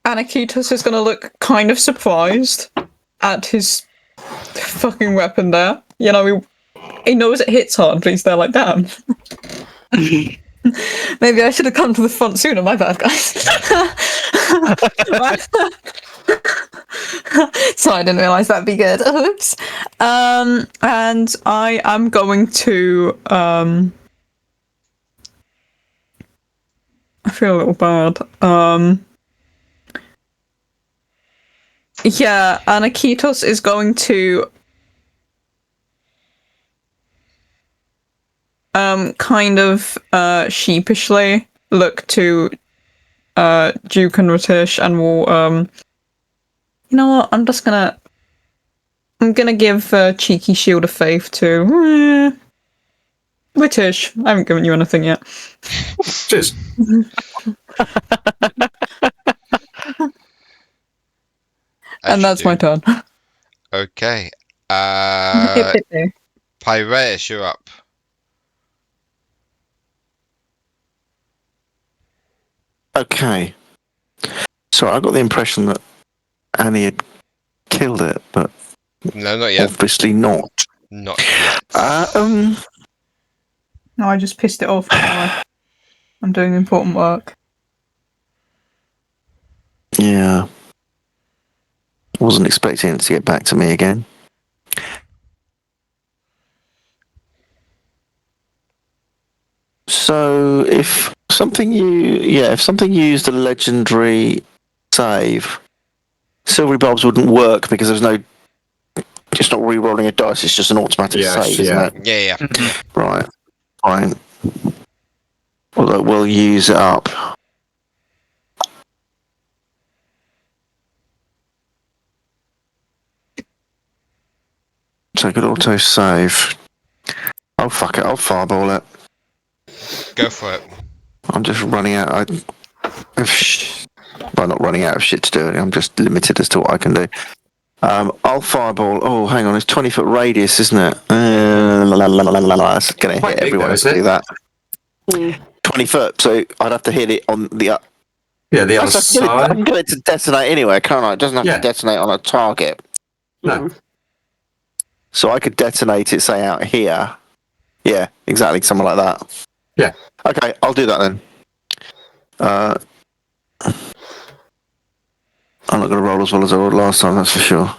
Aniketos is gonna look kind of surprised at his fucking weapon there. You know, he knows it hits hard, but he's there like, damn. Maybe I should have come to the front sooner, my bad, guys. So I didn't realise that'd be good. Oops. And I am going to I feel a little bad. Yeah, Aniketos is going to kind of sheepishly look to Duke and R'tish and will you know what, I'm gonna give cheeky shield of faith to R'tish. I haven't given you anything yet. Cheers. And that's my turn. Okay. Pyraeus, you're up. Okay. So I got the impression that Annie had killed it, but no, not yet. Obviously not. Not yet. No, I just pissed it off. I'm doing important work. Yeah. Wasn't expecting it to get back to me again. So if something used a legendary save, Silvery Bulbs wouldn't work because there's no It's not re-rolling a dice. It's just an automatic save, isn't it? Yeah. Right. Fine. We'll use it up. Take an auto save. Oh fuck it! I'll fireball it. Go for it. I'm just running out. Well, not running out of shit to do. I'm just limited as to what I can do. I'll fireball. Oh, hang on. It's 20-foot radius, isn't it? That's going to hit everywhere to do that. 20 foot. So I'd have to hit it on the. Yeah, the other side. I'm going to detonate anywhere, can't I? It doesn't have to detonate on a target. No. So I could detonate it, say, out here. Yeah, exactly. Something like that. Yeah. Okay, I'll do that then. I'm not going to roll as well as I rolled last time, that's for sure.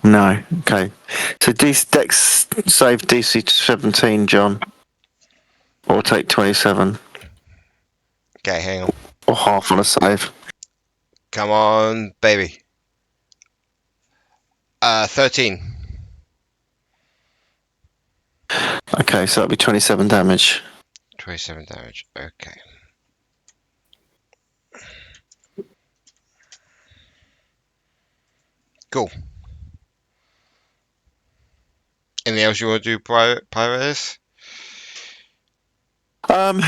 No. Okay. So Dex save DC 17, John. Or take 27. Okay, hang on. Or half on a save. Come on, baby. 13. Okay, so that'll be 27 damage. 27 damage. Okay. Cool. Anything else you want to do, Pyraeus?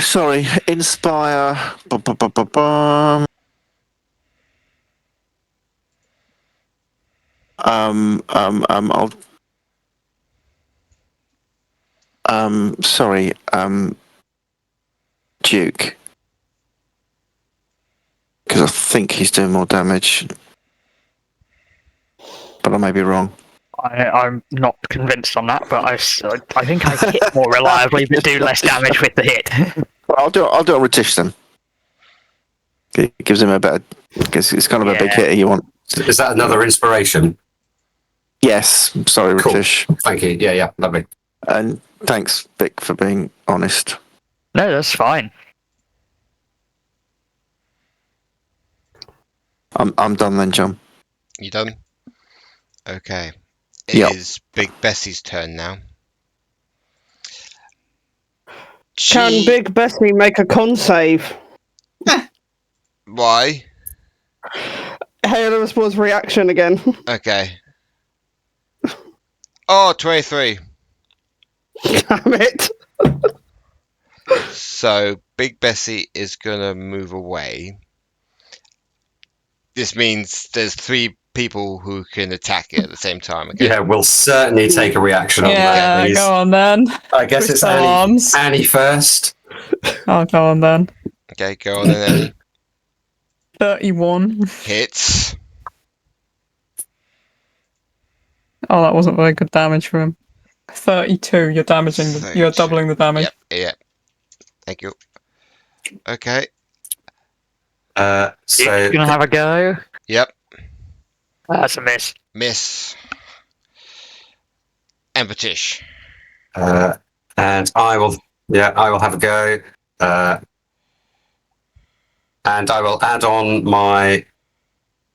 Sorry. Inspire. Sorry, Duke. Because I think he's doing more damage. But I may be wrong. I'm not convinced on that, but I think I hit more reliably but do less damage with the hit. Well, I'll do it on R'tish then. It gives him a better... Because it's kind of a big hit you want. Is that another inspiration? Yes. Sorry, Cool. R'tish. Thank you. Yeah, lovely. And thanks, Vic, for being honest. No, that's fine. I'm done then, John. You done? Okay. It is Big Bessie's turn now. Can Big Bessie make a con save? Why? Hail Spaw's reaction again. Okay. Oh, 23. Damn it. So, Big Bessie is going to move away. This means there's 3 people who can attack it at the same time. Okay? Yeah, we'll certainly take a reaction on that, please. Go on then. I guess it's Annie first. Oh, go on then. Okay, go on then, Annie. 31. Hits. Oh, that wasn't very good damage for him. 32. You're damaging. You're doubling the damage. Yep. Thank you. Okay. So You're gonna have a go. Yep. That's a miss. Miss. And R'tish. and I will have a go. And I will add on my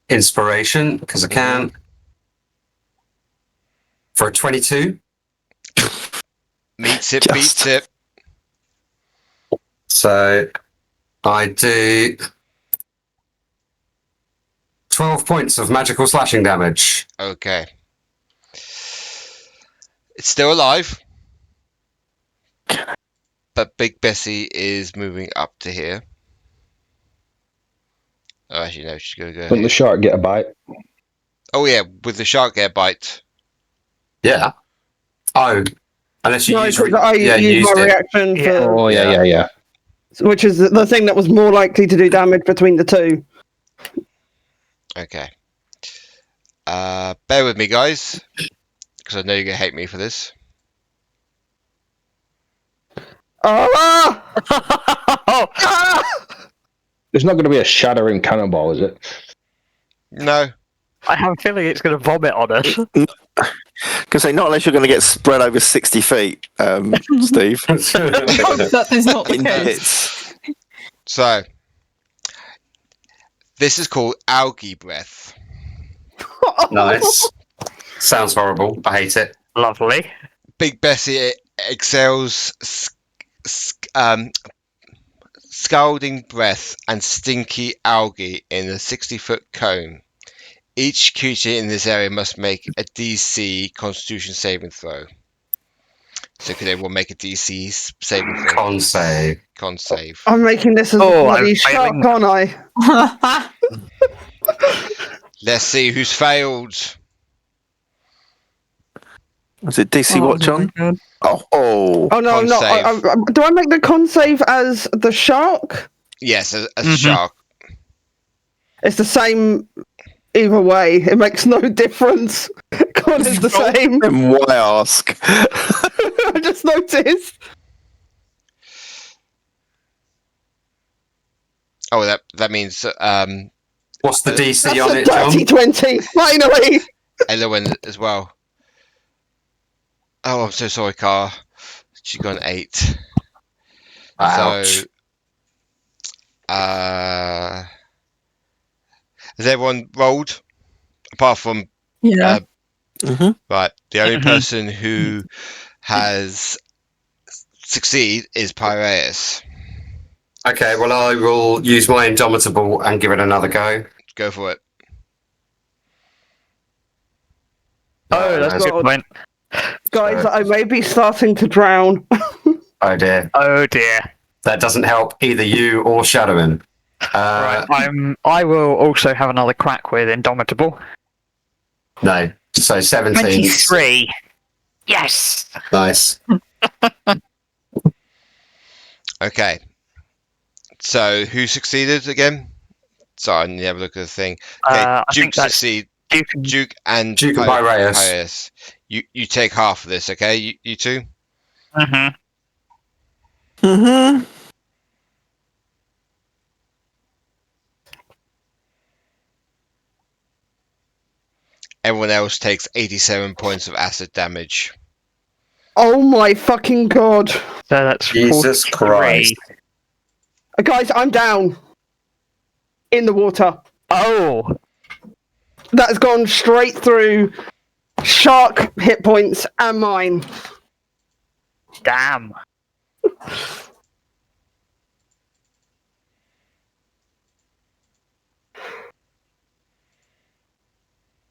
inspiration because I can for a 22. Meets it, beats it. So I do 12 points of magical slashing damage. Okay. It's still alive. But Big Bessie is moving up to here. Oh, actually, no, she's going to go Doesn't the shark get a bite? Oh, yeah, with the shark get a bite. Yeah. Oh, unless you No, use... because I used my reaction for... Oh, yeah. Which is the thing that was more likely to do damage between the two. Okay. Bear with me, guys. Because I know you're going to hate me for this. There's not going to be a Shadorim cannonball, is it? No. I have a feeling it's going to vomit on us. Because say not unless you're going to get spread over 60 feet, Steve. That is not the In case. hits. So, this is called algae breath. Nice. Sounds horrible. I hate it. Lovely. Big Bessie exhales scalding breath and stinky algae in a 60-foot cone. Each creature in this area must make a DC Constitution saving throw. So could everyone make a DC saving throw? Con save. Con save. I'm making this as a bloody shark, aren't I? Let's see who's failed. Was it DC what, John? Oh no, I'm not. Do I make the con save as the shark? Yes, as the shark. It's the same either way. It makes no difference. Con is the same. Then why ask? I just noticed. Oh, that means what's the DC that's on a it, John? dirty 20. Finally. Ellerwynne as well. Oh, I'm so sorry, Cara. She got an 8. Ouch. So, has everyone rolled? Apart from Yeah. right, the only person who has succeeded is Pyraeus. Okay, well, I will use my Indomitable and give it another go. Go for it. Oh, that's a good point. Guys, I may be starting to drown. Oh dear. Oh dear. That doesn't help either you or Shadorim. Right, I will also have another crack with Indomitable. No. So 17. 23. Yes. Nice. Okay. So who succeeded again? Sorry, I need to have a look at the thing. Okay, Duke succeed. Duke and Pyraeus. You take half of this, okay? You two? Everyone else takes 87 points of acid damage. Oh my fucking god. So that's Jesus 43. Christ. Guys, I'm down. In the water. Oh. That has gone straight through shark hit points and mine. Damn.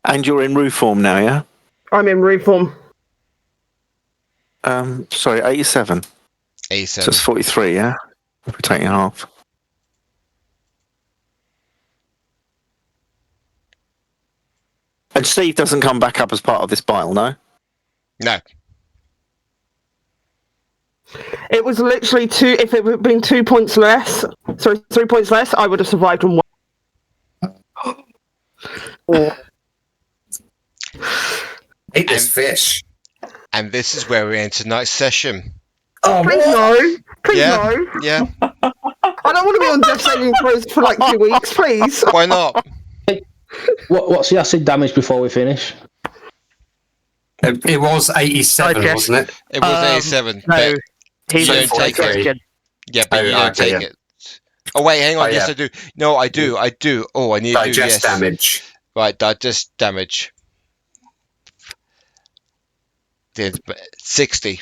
And you're in Rue form now, yeah? I'm in reform. Sorry, 87. 87. So it's 43, yeah? If we're taking half. And Steve doesn't come back up as part of this bile, no? No. It was literally 2. If it had been 2 points less, sorry, 3 points less, I would have survived on one. Eat this fish. And this is where we end tonight's session. Oh, please no. Please Yeah. no. Yeah. I don't want to be on death saving throws for like 2 weeks, please. Why not? What's the acid damage before we finish? It was 87, wasn't it? It was 87. No, but he's you don't take it. Yeah, but you don't take it. Oh, wait, hang on. Yes, I do. No, I do. Oh, I need to do digest damage. Right, digest damage. 60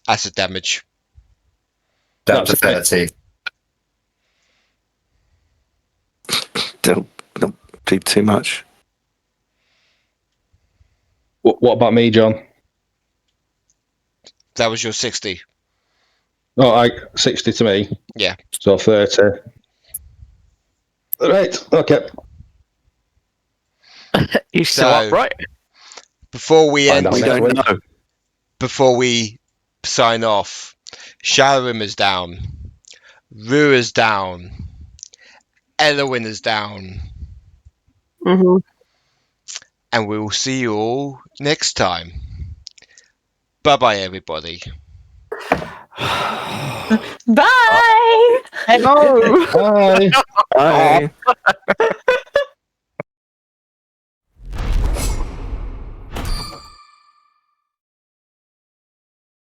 acid damage. Down to 30. Don't do too much. What about me, John? That was your 60. Oh, 60 to me. Yeah. So 30. Right, okay. You still up, right? Before we end, We don't know. before we sign off, Shadorim is down. Rue is down. Ellerwynne is down. Mm-hmm. And we will see you all next time. Bye-bye, everybody. Bye. Hello. Bye. Bye.